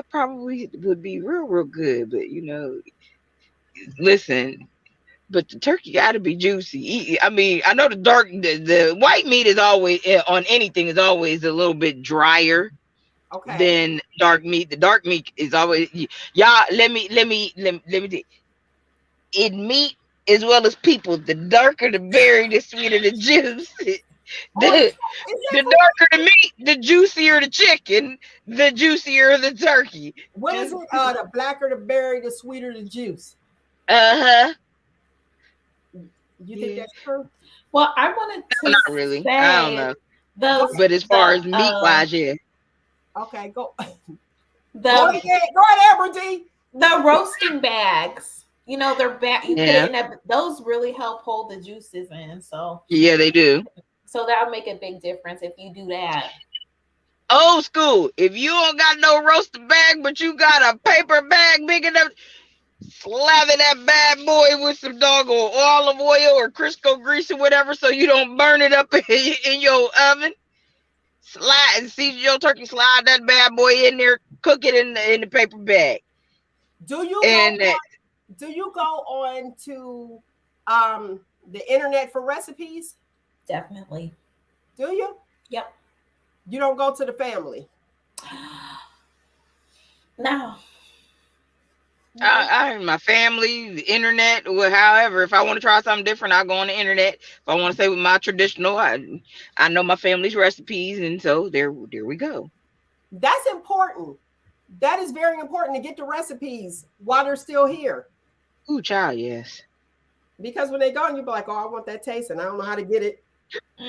probably would be real good. But listen. But the turkey got to be juicy. I mean, I know the white meat is always on anything is always a little bit drier Okay. than dark meat. The dark meat is always y'all. Let me. In meat as well as people, the darker the berry, the sweeter the juice. The darker the meat, the juicier the chicken, the juicier the turkey. What is it? The blacker the berry, the sweeter the juice. Uh-huh. You think that's true? well, I wanted to Not really. say I don't know. But as far as meat wise, yeah. Okay, go. Go the ahead, Amber D. the roasting bags. You know, they're you put Yeah. it in those really help hold the juices in. So Yeah, they do. that'll make a big difference if you do that. Old school. If you don't got no roasted bag, but you got a paper bag big enough, slather that bad boy with some doggone olive oil or Crisco grease or whatever, so you don't burn it up in your oven. Slide and season your turkey. Slide that bad boy in there. Cook it in the paper bag. Do you go on to the internet for recipes? Definitely. Do you? Yep. You don't go to the family. No. I my family, the internet, or however, if I want to try something different, I go on the internet. If I want to say with my traditional, I know my family's recipes, and so there we go. That's important. That is very important to get the recipes while they're still here. Ooh, child, yes. Because when they go, you'll be like, "Oh, I want that taste, and I don't know how to get it."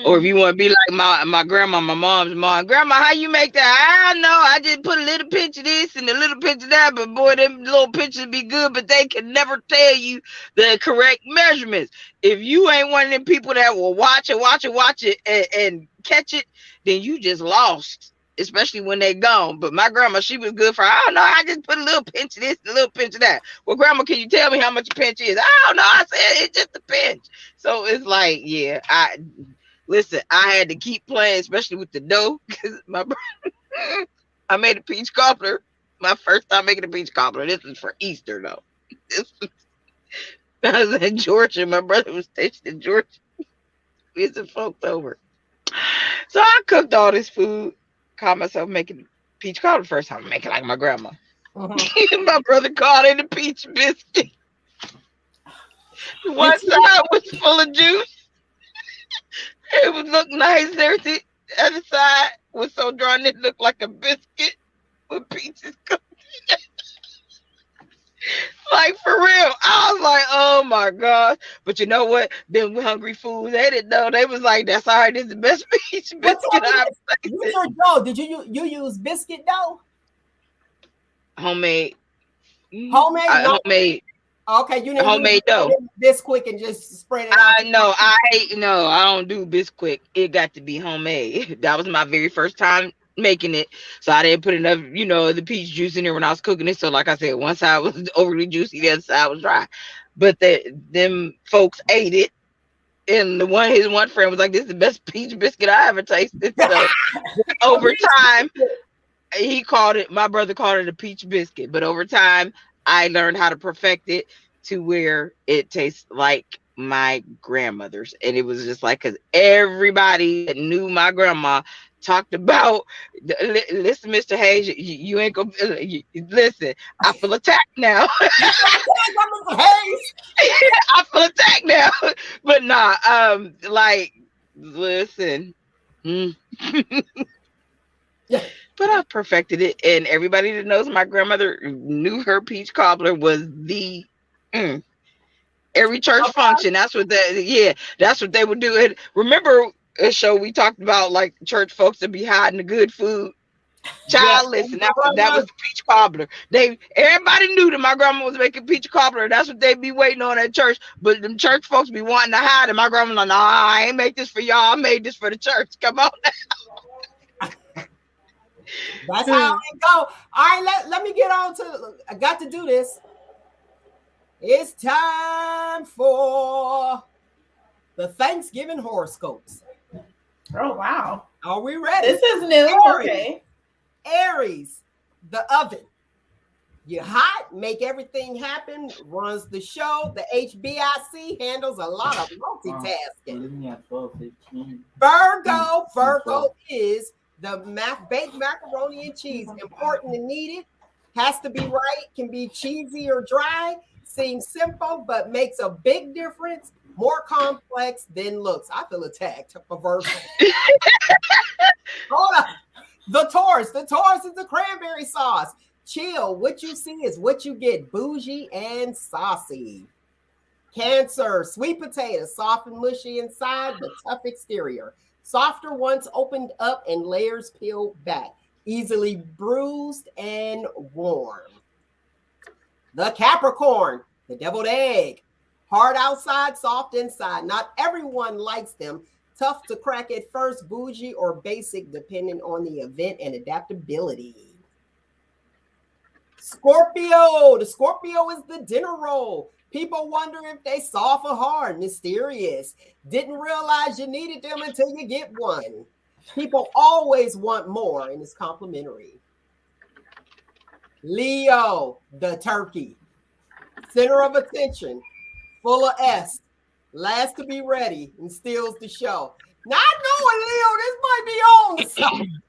Or if you want to be like my grandma, my mom's mom, grandma, how you make that? I don't know. I just put a little pinch of this and a little pinch of that, but boy, them little pinches be good, but they can never tell you the correct measurements. If you ain't one of them people that will watch it and catch it, then you just lost, especially when they gone. But my grandma, she was good for, I don't know, I just put a little pinch of this, a little pinch of that. Well, grandma, can you tell me how much a pinch is? I don't know. I said it's just a pinch. So it's like, yeah, listen, I had to keep playing, especially with the dough, because I made a peach cobbler. My first time making a peach cobbler. This was for Easter, though. I was in Georgia. My brother was stationed in Georgia. We had some folks over. So I cooked all this food. Caught myself making peach cobbler first time. Making like my grandma. My brother called it a peach biscuit. One side was full of juice. It would look nice. There, the other side was so drawn it looked like a biscuit with peaches cooked. Like for real. I was like, oh my God. But you know what? Them hungry fools, they didn't know. They was like, that's all right, this is the best peach biscuit I've tasted. Use your dough. Did you use biscuit dough? Homemade. Homemade? No. Homemade. Okay, you didn't homemade dough. This quick and just spread it out. I don't do Bisquick. It got to be homemade. That was my very first time making it, so I didn't put enough, the peach juice in there when I was cooking it. So, like I said, one side was overly juicy, the other side was dry. But them folks ate it, And his one friend was like, "This is the best peach biscuit I ever tasted." So over time, he called it. My brother called it a peach biscuit, but over time, I learned how to perfect it to where it tastes like my grandmother's, and it was just like because everybody that knew my grandma talked about. Listen, Mr. Hayes, you ain't gonna listen. I feel attacked now. I feel attacked now, but nah. Like, listen. Mm. Yeah. But I perfected it, and everybody that knows my grandmother knew her peach cobbler was the every church function. That's what that's what they would do. And remember a show we talked about, like church folks that be hiding the good food. Child, listen, that was the peach cobbler. Everybody knew that my grandma was making peach cobbler. That's what they be waiting on at church. But them church folks be wanting to hide, and my grandma like, "Nah, I ain't make this for y'all. I made this for the church. Come on." That's how it go. All right, let me get on to. I got to do this. It's time for the Thanksgiving horoscopes. Oh wow! Are we ready? This is new. Aries. Okay. Aries, the oven. You're hot, make everything happen, runs the show. The HBIC handles a lot of multitasking. Virgo is the baked macaroni and cheese. Important and needed. Has to be right. Can be cheesy or dry. Seems simple, but makes a big difference. More complex than looks. I feel attacked for Virgo. Hold on. The Taurus is the cranberry sauce. Chill. What you see is what you get. Bougie and saucy. Cancer, sweet potato, soft and mushy inside, but tough exterior. Softer once opened up and layers peel back. Easily bruised and warm. The Capricorn, the deviled egg. Hard outside, soft inside. Not everyone likes them. Tough to crack at first, bougie or basic, depending on the event and adaptability. Scorpio. The Scorpio is the dinner roll. People wonder if they soft or hard, mysterious. Didn't realize you needed them until you get one. People always want more, and it's complimentary. Leo, the turkey. Center of attention. Full of S. Last to be ready and steals the show. Not knowing, Leo, this might be on something.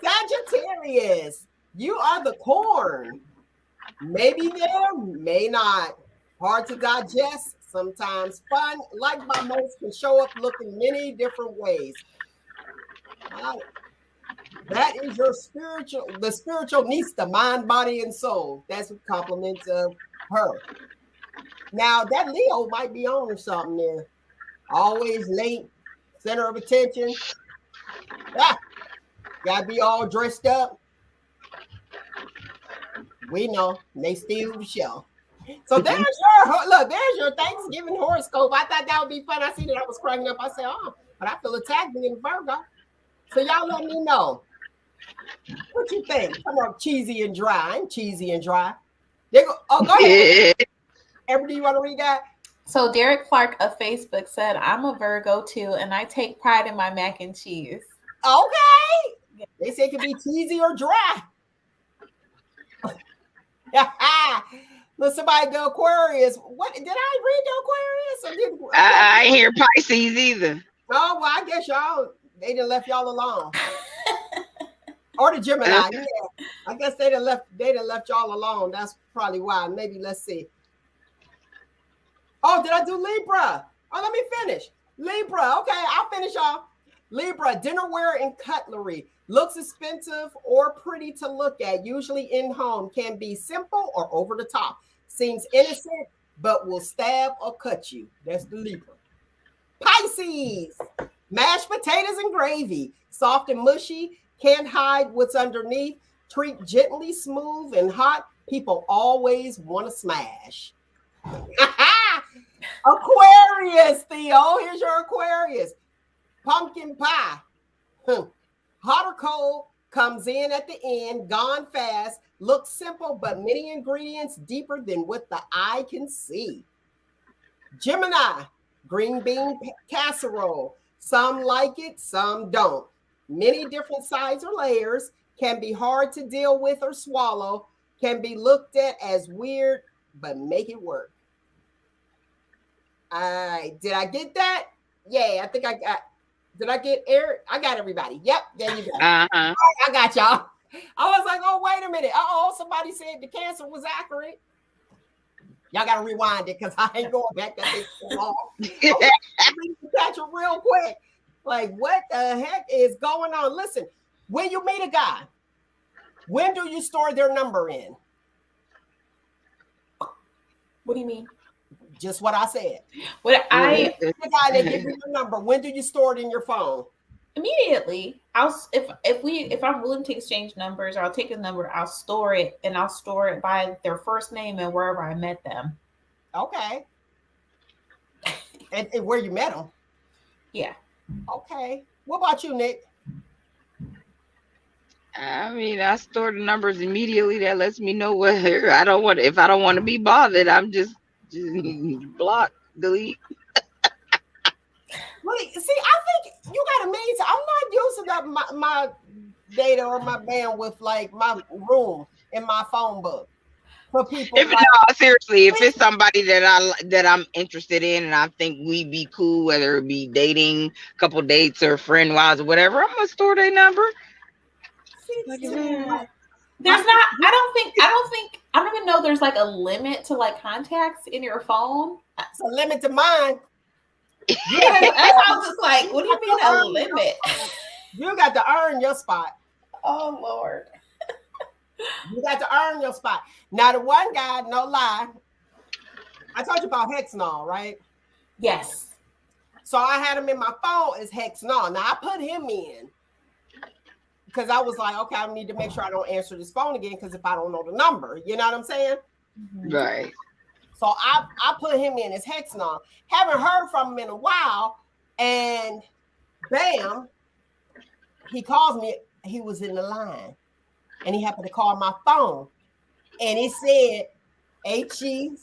Sagittarius, you are the corn. Maybe there, may not. Hard to digest, sometimes fun. Like by most, can show up looking many different ways. That is your the spiritual niece, the mind, body, and soul. That's what compliments of her. Now, that Leo might be on or something there. Always late, center of attention. Gotta be all dressed up. We know they steal the show. So there's your Thanksgiving horoscope. I thought that would be fun. I see that I was cracking up. I said, but I feel attacked being Virgo. So y'all let me know. What you think? Come on, cheesy and dry. I'm cheesy and dry. Go ahead. Everybody, you want to read that? So Derek Clark of Facebook said, "I'm a Virgo too, and I take pride in my mac and cheese." Okay. They say it can be cheesy or dry. Look, somebody, the Aquarius. What did I read the Aquarius? Or I ain't hear Pisces either. Oh, well, I guess they done left y'all alone. Or the Gemini, yeah. I guess they done left y'all alone. That's probably why. Maybe let's see. Oh, did I do Libra? Oh, let me finish. Libra. Okay, I'll finish y'all. Libra, dinnerware and cutlery. Looks expensive or pretty to look at, usually in home. Can be simple or over the top. Seems innocent, but will stab or cut you. That's the Libra. Pisces, mashed potatoes and gravy. Soft and mushy. Can't hide what's underneath. Treat gently, smooth and hot. People always want to smash. Aquarius, Theo. Here's your Aquarius. Pumpkin pie. Hot or cold, comes in at the end, gone fast, looks simple, but many ingredients deeper than what the eye can see. Gemini, green bean casserole. Some like it, some don't. Many different sides or layers, can be hard to deal with or swallow, can be looked at as weird, but make it work. Did I get that? Yeah, I think I got. Did I get Eric? I got everybody. Yep, there you go. Uh-huh. I got y'all. I was like, oh, wait a minute. Somebody said the cancer was accurate. Y'all got to rewind it because I ain't going back that thing so long. Catch it real quick. Like, what the heck is going on? Listen, when you meet a guy, when do you store their number in? What do you mean? Just what I said. What I The guy that gives you your number, when do you store it in your phone? immediately, if I'm willing to exchange numbers, I'll take a number, I'll store it, and I'll store it by their first name and wherever I met them. Okay. And where you met them? Yeah. Okay. What about you, Nick? I mean, I store the numbers immediately. That lets me know whether I don't want. If I don't want to be bothered, I'm just block, delete. Wait, see, I think you got amazing. I'm not using up my data or my bandwidth, like my room in my phone book for people. If no, seriously, if it's somebody that I'm interested in and I think we'd be cool, whether it be dating, couple dates, or friend wise or whatever, I'm gonna store their number. There's not. I don't even know there's like a limit to like contacts in your phone. It's a limit to mine. Yeah, that's why I was just like, what do you mean a limit? You got to earn your spot. Oh Lord. You got to earn your spot. Now, the one guy, no lie, I told you about Hexnol, right? Yes. So I had him in my phone as Hexnol. Now I put him in because I was like, okay, I need to make sure I don't answer this phone again because if I don't know the number, you know what I'm saying? Right. So I put him in as Hexnol. Haven't heard from him in a while, and bam, he calls me. He was in the line, and he happened to call my phone, and it said HECKSNAW.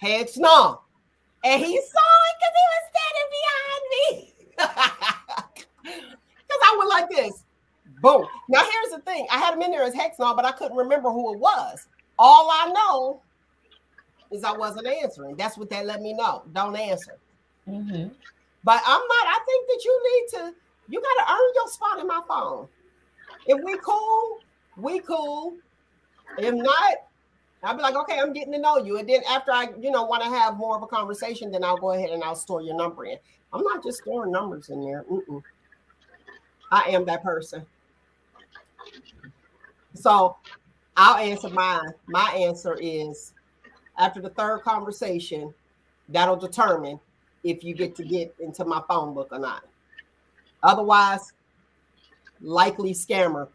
Hexnol. And he saw it because he was standing behind me. Because I went like this. Boom. Now, here's the thing. I had him in there as Hexnol, but I couldn't remember who it was. All I know is I wasn't answering. That's what that let me know. Don't answer. Mm-hmm. But I think that you got to earn your spot in my phone. If we cool, we cool. If not, I'll be like, okay, I'm getting to know you. And then after I, want to have more of a conversation, then I'll go ahead and I'll store your number in. I'm not just storing numbers in there. I am that person. So I'll answer mine. My answer is after the third conversation, that'll determine if you get into my phone book or not. Otherwise, likely scammer.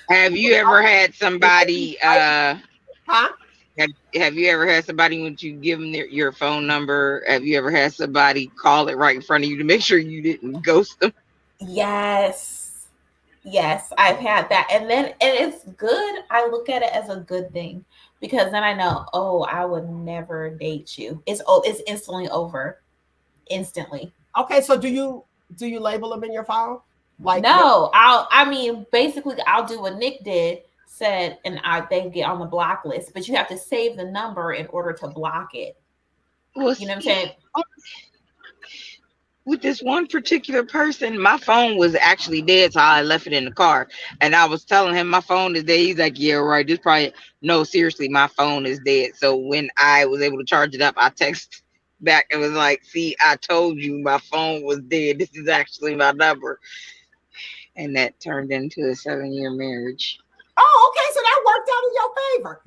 Have you ever had somebody Huh? have you ever had somebody when you give them your phone number, have you ever had somebody call it right in front of you to make sure you didn't ghost them? Yes, I've had that, and it's good. I look at it as a good thing because then I know, I would never date you. It's instantly over, instantly. Okay, so do you label them in your phone? Like no, basically I'll do what Nick said, and they get on the block list, but you have to save the number in order to block it. Well, you know what I'm saying? With this one particular person, my phone was actually dead, so I left it in the car. And I was telling him my phone is dead. He's like, yeah, right. This probably no, seriously, my phone is dead. So when I was able to charge it up, I texted back and was like, see, I told you my phone was dead. This is actually my number. And that turned into a 7-year marriage. Oh, okay. So that worked out in your favor.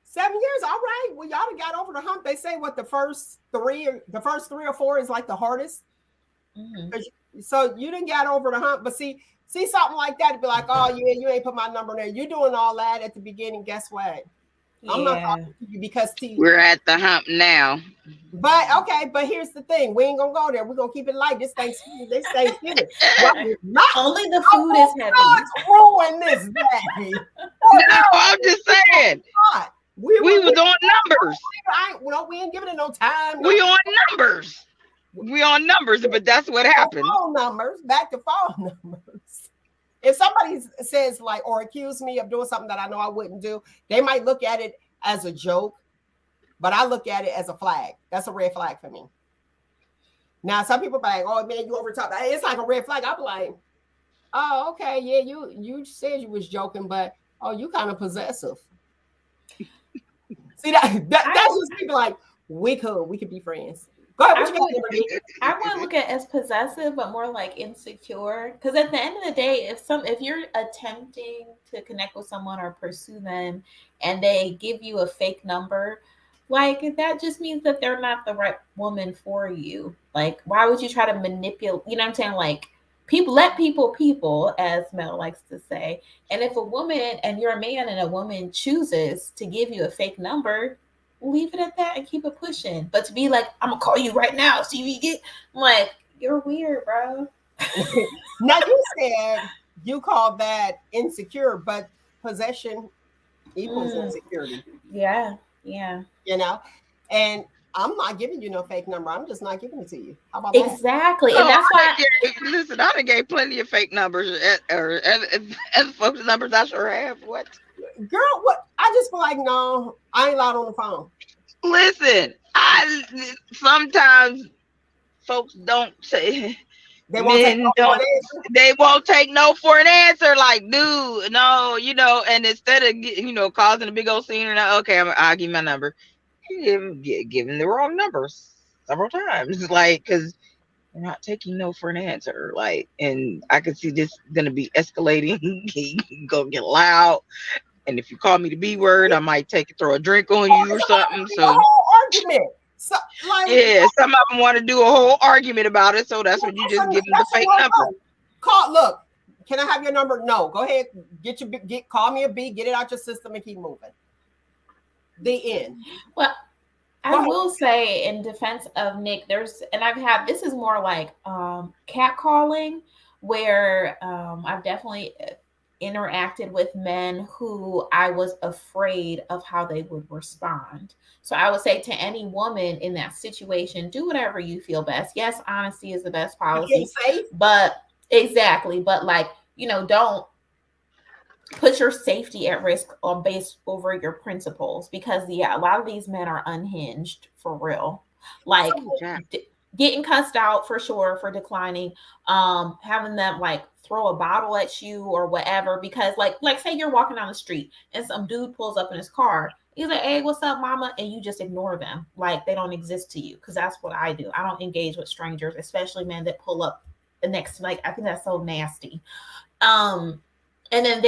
7 years. All right. Well, y'all done got over the hump. They say what the first three or four is like the hardest. Mm-hmm. So you didn't get over the hump. But see something like that to be like, oh yeah, you ain't put my number in there. You're doing all that at the beginning. Guess what? I'm not Yeah. talking to you because We're at the hump now. but okay, but here's the thing. We ain't gonna go there. We're gonna keep it light. This Thanksgiving. What is not Only the food is heavy. ruin this day. No, I'm just saying. We was on numbers. We ain't giving it no time. We on numbers. We on numbers, but that's what happened. Phone numbers, back to phone numbers. If somebody says like or accuse me of doing something that I know I wouldn't do, they might look at it as a joke, but I look at it as a flag. That's a red flag for me. Now, some people be like, "Oh man, you over top." It's like a red flag. I'm like, "Oh, okay, yeah, you said you was joking, but oh, you kind of possessive." See that's just people like we could be friends. Go ahead. I wouldn't look at it as possessive, but more like insecure. Because at the end of the day, if you're attempting to connect with someone or pursue them, and they give you a fake number, like that just means that they're not the right woman for you. Like, why would you try to manipulate? You know what I'm saying? Like, let people, as Mel likes to say. And if a woman and you're a man and a woman chooses to give you a fake number, leave it at that and keep it pushing. But to be like, I'm gonna call you right now, see if you get, I'm like, you're weird, bro. Now you said you call that insecure, but possession equals insecurity. Yeah. You know, and I'm not giving you no fake number. I'm just not giving it to you. How about that? Exactly. And that's why listen, I done gave plenty of fake numbers and folks numbers I sure have. What? Girl, what? I just feel like, no, I ain't loud on the phone. Listen, sometimes folks don't say they won't take no for an answer. Like, dude, no, and instead of causing a big old scene, okay, I'll give you my number. Giving the wrong numbers several times, like, because they're not taking no for an answer. Like, and I can see this gonna be escalating, gonna get loud. And if you call me the B word, I might throw a drink on you or something. So, whole argument. So, like, yeah, some of them want to do a whole argument about it. So that's when you just give them the fake number. Look, can I have your number? No, go ahead. Call me a B. Get it out your system and keep moving. The end. Well, I will say in defense of Nick, this is more like catcalling, where I've definitely interacted with men who I was afraid of how they would respond. So I would say to any woman in that situation, do whatever you feel best. Yes, honesty is the best policy. But exactly. But like, don't put your safety at risk based over your principles, because a lot of these men are unhinged for real. Like getting cussed out for sure for declining, having them like throw a bottle at you or whatever, because like say you're walking down the street and some dude pulls up in his car. He's like, "Hey, what's up, mama?" And you just ignore them like they don't exist to you, because that's what I do. I don't engage with strangers, especially men that pull up next to, like, I think that's so nasty. And then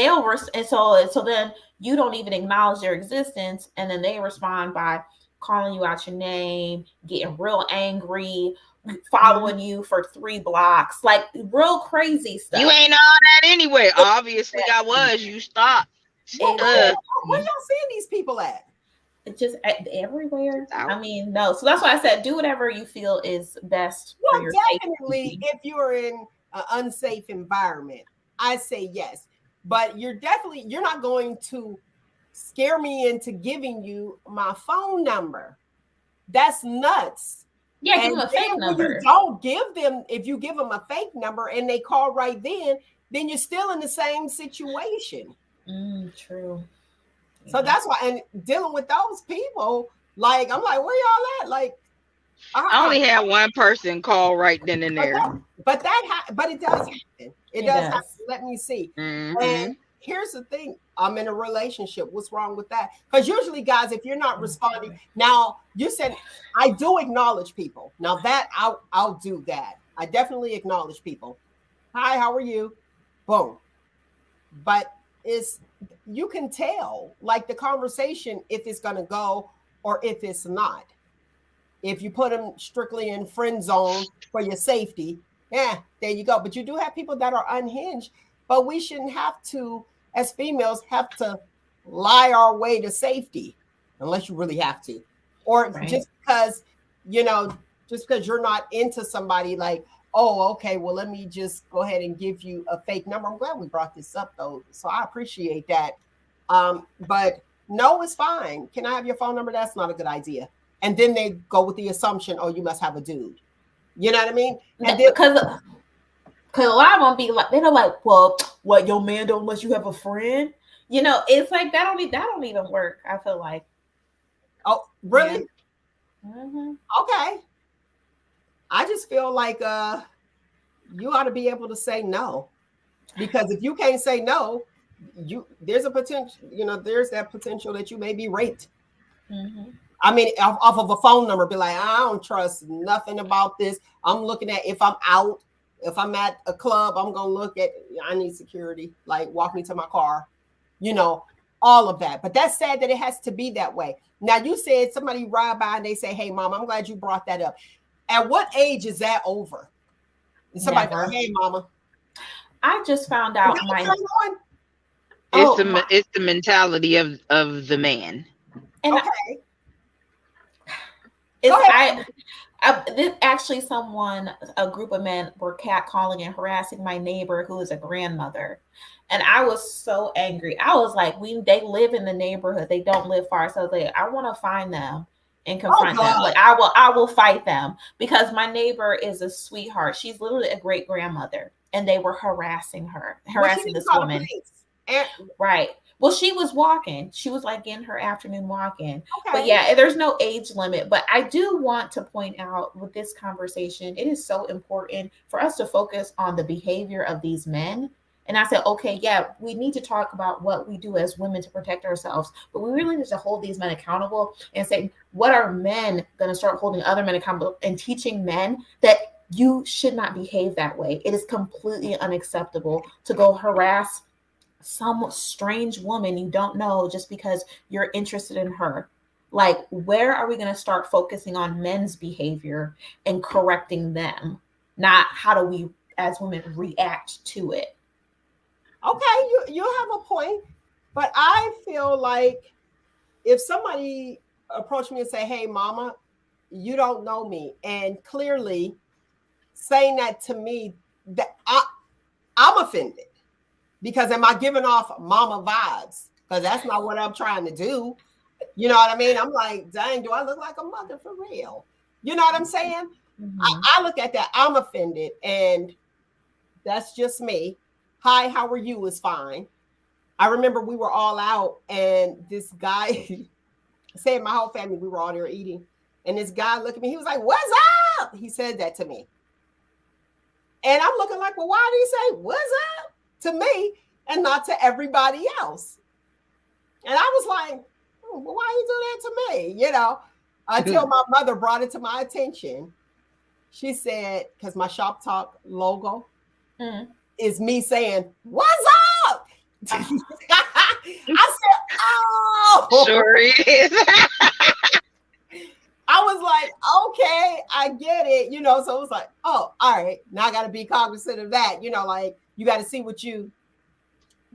so then you don't even acknowledge their existence, and then they respond by calling you out your name, getting real angry, following you for 3 blocks, like real crazy stuff. You ain't all that anyway. Obviously, I was. You stopped. Where y'all seeing these people at? Just everywhere. I mean, no. So that's why I said, do whatever you feel is best for your definitely safety. If you're in an unsafe environment, I say yes. But you're not going to scare me into giving you my phone number. That's nuts. Yeah, give them a fake number. If you give them a fake number and they call right then you're still in the same situation. True. So that's why, and dealing with those people, like, I'm like, where y'all at? Like, I only had one person call right then and there. But it does happen. It does happen. Let me see. Mm-hmm. And here's the thing. I'm in a relationship. What's wrong with that? Because usually, guys, if you're not responding, now you said I do acknowledge people. Now that I'll do that. I definitely acknowledge people. Hi, how are you? Boom. But you can tell, like, the conversation, if it's going to go or if it's not. If you put them strictly in friend zone for your safety, there you go. But you do have people that are unhinged, but we shouldn't have to, as females, have to lie our way to safety. unless you really have to, or Right. just because just because you're not into somebody, like, oh, okay, well, let me just go ahead and give you a fake number. I'm glad we brought this up though, so I appreciate that. But no is fine. Can I have your phone number? That's not a good idea. And then they go with the assumption, oh, you must have a dude. You know what I mean? And then, Because a lot of them be like, they're like, well, what, your man don't unless you have a friend? It's like that don't even work. I feel like. oh, really? Yeah. Mm-hmm. Okay. I just feel like you ought to be able to say no, because if you can't say no, there's a potential. There's that potential that you may be raped. Mm-hmm. I mean, off of a phone number, be like, I don't trust nothing about this. I'm looking at, if I'm out, if I'm at a club, I'm gonna look at. I need security. Like, walk me to my car. All of that. But that's sad that it has to be that way. Now, you said somebody ride by and they say, hey, mom, I'm glad you brought that up. At what age is that over? And somebody Never. goes, hey, mama. I just found out It's the mentality of the man. And okay. This actually a group of men were catcalling and harassing my neighbor who is a grandmother. And I was so angry. I was like, they live in the neighborhood. They don't live far. So I was like, I want to find them and confront them. Like, I will fight them, because my neighbor is a sweetheart. She's literally a great grandmother, and they were harassing this woman. Right. Well, she was walking. She was like in her afternoon walking. Okay. But yeah, there's no age limit. But I do want to point out with this conversation, it is so important for us to focus on the behavior of these men. And I said, okay, yeah, we need to talk about what we do as women to protect ourselves. But we really need to hold these men accountable and say, what are men going to start holding other men accountable and teaching men that you should not behave that way? It is completely unacceptable to go harass some strange woman you don't know just because you're interested in her. Like, where are we going to start focusing on men's behavior and correcting them? Not how do we as women react to it? Okay, you have a point, but I feel like if somebody approached me and say, hey, mama, you don't know me, and clearly saying that to me, that I'm offended, because am I giving off mama vibes? Because that's not what I'm trying to do. You know what I mean? I'm like, dang, do I look like a mother for real? You know what I'm saying? Mm-hmm. I look at that, I'm offended, and that's just me. Hi, how are you is fine. I remember we were all out, and this guy said, my whole family, we were all there eating, and this guy looked at me, he was like, what's up? He said that to me. And I'm looking like, well, why did he say what's up to me and not to everybody else? And I was like, well, why you do that to me? Until my mother brought it to my attention. She said, because my ShopTalk logo is me saying, what's up? I said, oh. Sure is. I was like, okay, I get it. So it was like, oh, all right. Now I got to be cognizant of that. Like, you got to see what you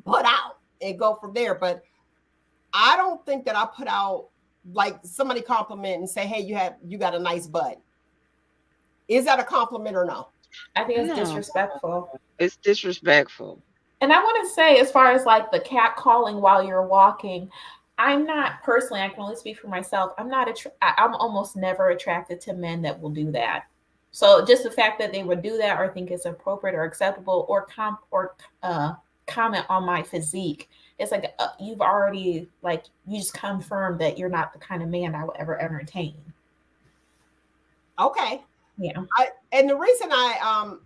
put out and go from there. But I don't think that I put out, like, somebody compliment and say, hey, you got a nice butt. Is that a compliment or no? I think it's disrespectful. It's disrespectful. And I want to say, as far as like the cat calling while you're walking, I'm not personally, I can only speak for myself. I'm almost never attracted to men that will do that. So just the fact that they would do that or think it's appropriate or acceptable or comment on my physique, it's like you've already, like, you just confirmed that you're not the kind of man I would ever entertain. Okay. Yeah. And the reason I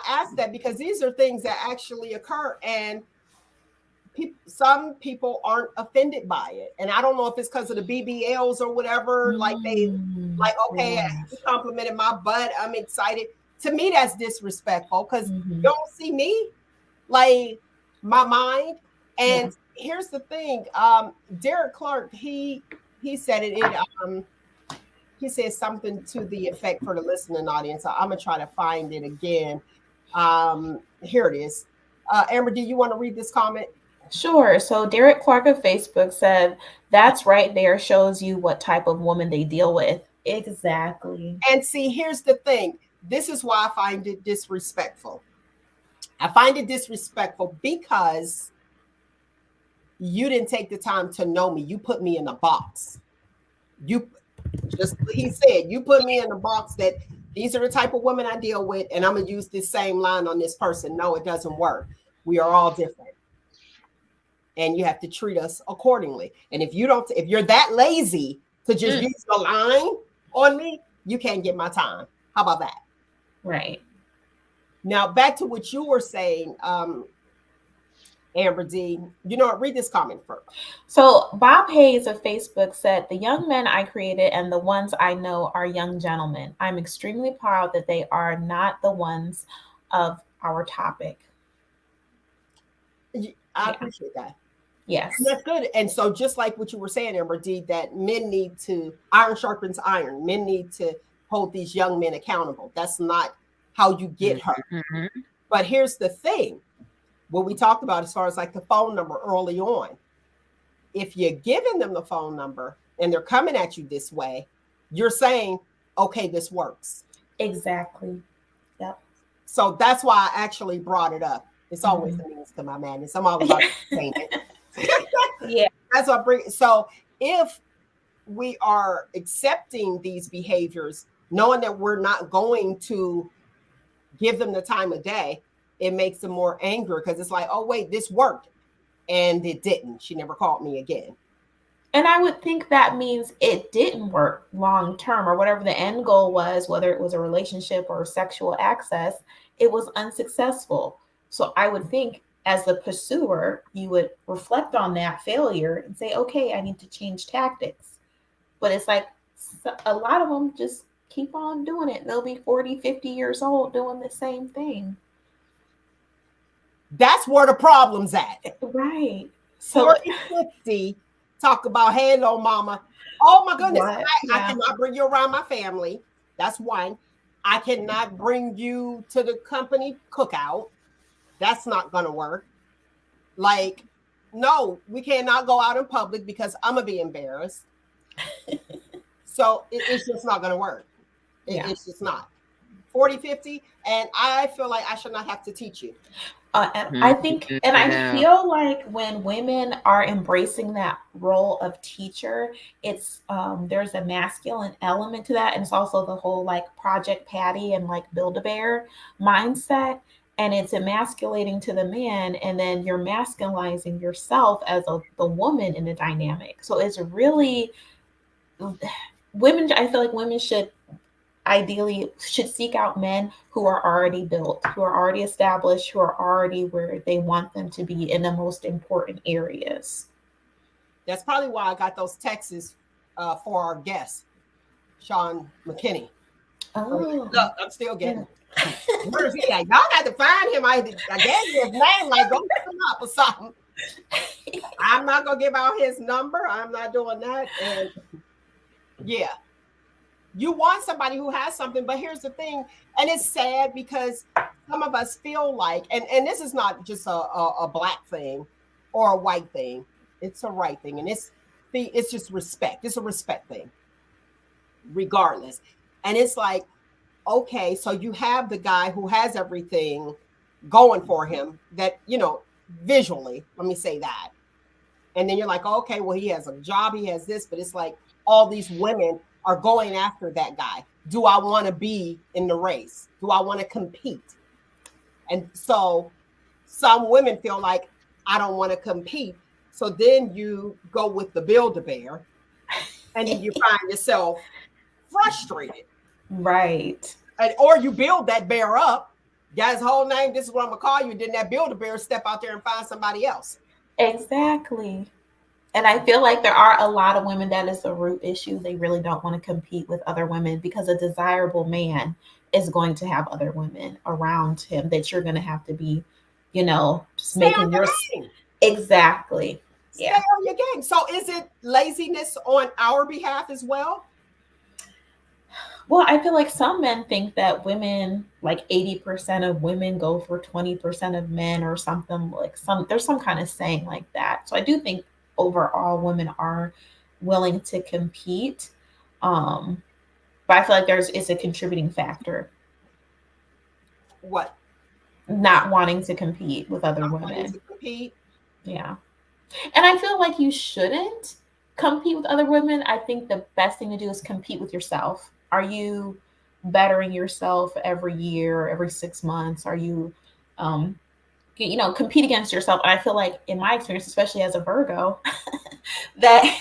asked that, because these are things that actually occur, and some people aren't offended by it. And I don't know if it's because of the BBLs or whatever. Like, okay, you complimented my butt, I'm excited. To me, that's disrespectful, because you don't see me, like, my mind. And here's the thing, Derek Clark, he said it. He said something to the effect, for the listening audience. I'm gonna try to find it again. Here it is. Amber, do you want to read this comment? Sure. So Derek Clark of Facebook said, that's right there shows you what type of woman they deal with. Exactly. And see, here's the thing. This is why I find it disrespectful. I find it disrespectful because you didn't take the time to know me. You put me in a box. You just, he said, you put me in a box that these are the type of women I deal with, and I'm going to use this same line on this person. No, it doesn't work. We are all different. And you have to treat us accordingly. And if you're that lazy to just use the line on me, you can't get my time. How about that? Right. Now, back to what you were saying, Amber D. You know what? Read this comment first. So Bob Hayes of Facebook said, the young men I created and the ones I know are young gentlemen. I'm extremely proud that they are not the ones of our topic. I appreciate that. Yes. And that's good. And so just like what you were saying, Amber D, that men need to, iron sharpens iron. Men need to hold these young men accountable. That's not how you get her. Mhm. But here's the thing. What we talked about as far as like the phone number early on. If you're giving them the phone number and they're coming at you this way, you're saying, okay, this works. Exactly. Yep. So that's why I actually brought it up. It's always the means to my madness. I'm always about entertainment. Yeah. That's what I bring. So if we are accepting these behaviors, knowing that we're not going to give them the time of day, it makes them more angry because it's like, oh, wait, this worked. And it didn't. She never called me again. And I would think that means it didn't work long term, or whatever the end goal was, whether it was a relationship or sexual access, it was unsuccessful. So I would think as the pursuer, you would reflect on that failure and say, okay, I need to change tactics. But it's like a lot of them just keep on doing it. They'll be 40, 50 years old doing the same thing. That's where the problem's at. Right. So 40, 50, talk about, hello, mama. Oh my goodness. I cannot bring you around my family. That's one. I cannot bring you to the company cookout. That's not going to work. Like, no, we cannot go out in public because I'm going to be embarrassed. So it's just not going to work. It's just not. 40, 50, and I feel like I should not have to teach you. And I think, and I feel like when women are embracing that role of teacher, it's there's a masculine element to that, and it's also the whole like Project Patty and like Build-A-Bear mindset, and it's emasculating to the man, and then you're masculizing yourself as the woman in the dynamic. So it's really women. I feel like women should seek out men who are already built, who are already established, who are already where they want them to be in the most important areas. That's probably why I got those texts for our guest, Sean McKinney. Oh, look, I'm still getting. Where is he at? Y'all got to find him. I gave you his name, like go look him up or something. I'm not gonna give out his number. I'm not doing that. And yeah. You want somebody who has something, but here's the thing, and it's sad because some of us feel like, and this is not just a black thing or a white thing, it's a right thing, and it's just respect. It's a respect thing, regardless. And it's like, okay, so you have the guy who has everything going for him that, you know, visually, let me say that. And then you're like, okay, well, he has a job, he has this, but it's like all these women are going after that guy. Do I want to be in the race? Do I want to compete? And so some women feel like I don't want to compete. So then you go with the Build-A-Bear and then you find yourself frustrated. right. Or you build that bear up. Got his whole name. This is what I'm going to call you. Then that Build-A-Bear step out there and find somebody else. Exactly. And I feel like there are a lot of women that is a root issue. They really don't want to compete with other women because a desirable man is going to have other women around him that you're going to have to be, you know, just making your game. Exactly. Stay on your game. So is it laziness on our behalf as well? Well, I feel like some men think that women, like 80% of women go for 20% of men or something, like there's some kind of saying like that. So I do think overall women are willing to compete. Um, but I feel like it's a contributing factor, What? not wanting to compete with other Not wanting women. to compete? Yeah. And I feel like you shouldn't compete with other women. I think the best thing to do is compete with yourself. Are you bettering yourself every year, every 6 months? Are you, compete against yourself? And I feel like, in my experience, especially as a Virgo, that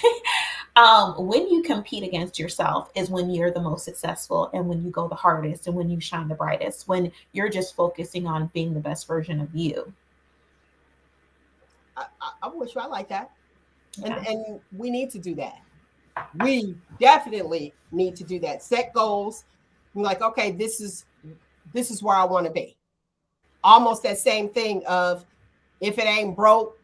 when you compete against yourself is when you're the most successful and when you go the hardest and when you shine the brightest, when you're just focusing on being the best version of you. I'm with you. I like that. Yeah. And we need to do that. We definitely need to do that. Set goals. I'm like, okay, this is where I want to be. Almost that same thing of, if it ain't broke,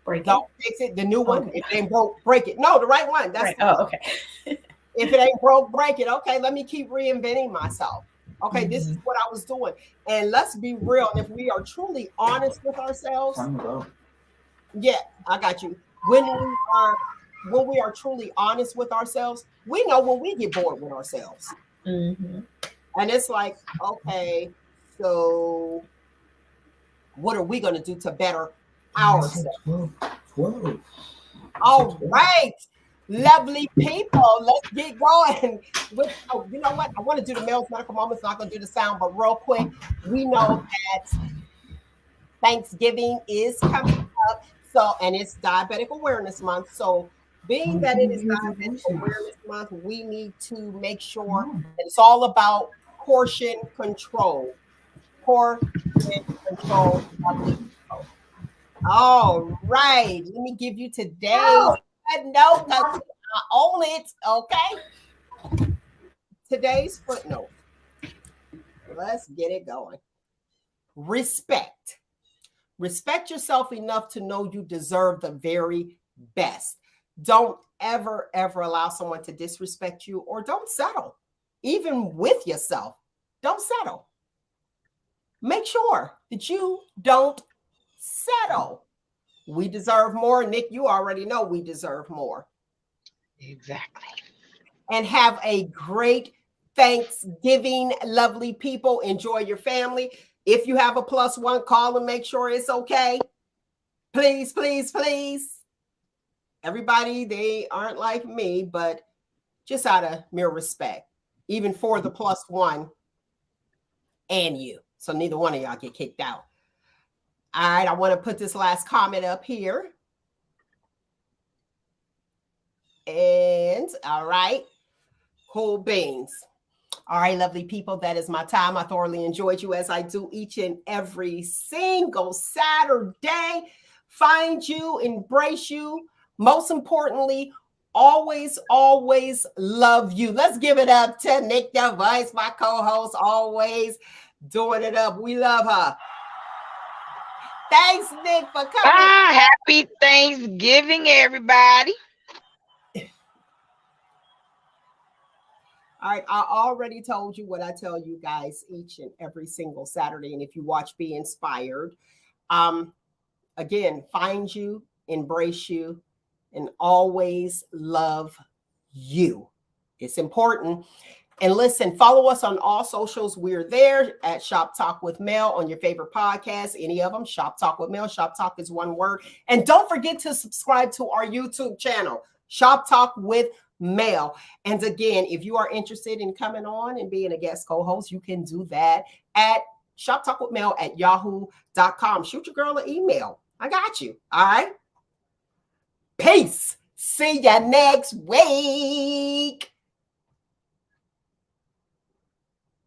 Break don't it. fix it. The new one. Okay. If it ain't broke, break it. No, the right one. That's Right. Oh, okay. If it ain't broke, break it. Okay, let me keep reinventing myself. Okay, this is Mhm. what I was doing. And let's be real. And if we are truly honest with ourselves, yeah, I got you. When we are truly honest with ourselves, we know when we get bored with ourselves. Mhm. And it's like, okay, so what are we going to do to better ourselves? All right, lovely people, let's get going. You know what? I want to do the male's medical moments, not going to do the sound, but real quick, we know that Thanksgiving is coming up. So, and it's Diabetic Awareness Month. So, being that it is Diabetic Awareness Month, we need to make sure that it's all about portion control. Portion control. All right. Let me give you today's note, because I own it. Okay. Today's footnote. Let's get it going. Respect. Respect yourself enough to know you deserve the very best. Don't ever, ever allow someone to disrespect you, or don't settle. Even with yourself, don't settle. Make sure that you don't settle. We deserve more. Nick, you already know we deserve more. Exactly. And have a great Thanksgiving, lovely people. Enjoy your family. If you have a +1, call and make sure it's okay. Please, please, please. Everybody, they aren't like me, but just out of mere respect, even for the +1 and you. So neither one of y'all get kicked out. All right, I want to put this last comment up here. And all right, cool beans. All right, lovely people, that is my time. I thoroughly enjoyed you, as I do each and every single Saturday. Find you, embrace you. Most importantly, always, always love you. Let's give it up to Nick Device, my co-host, always doing it up. We love her. Thanks, Nick, for coming. Happy Thanksgiving, everybody. All right, I already told you what I tell you guys each and every single Saturday. And if you watch Be Inspired, again, find you, embrace you, and always love you. It's important. And listen, follow us on all socials. We're there at Shop Talk with Mel on your favorite podcast, any of them. Shop Talk with Mel. Shop Talk is one word. And don't forget to subscribe to our YouTube channel, Shop Talk with Mel. And again, if you are interested in coming on and being a guest co-host, you can do that at shoptalkwithmel@yahoo.com. Shoot your girl an email. I got you. All right. Peace. See ya next week.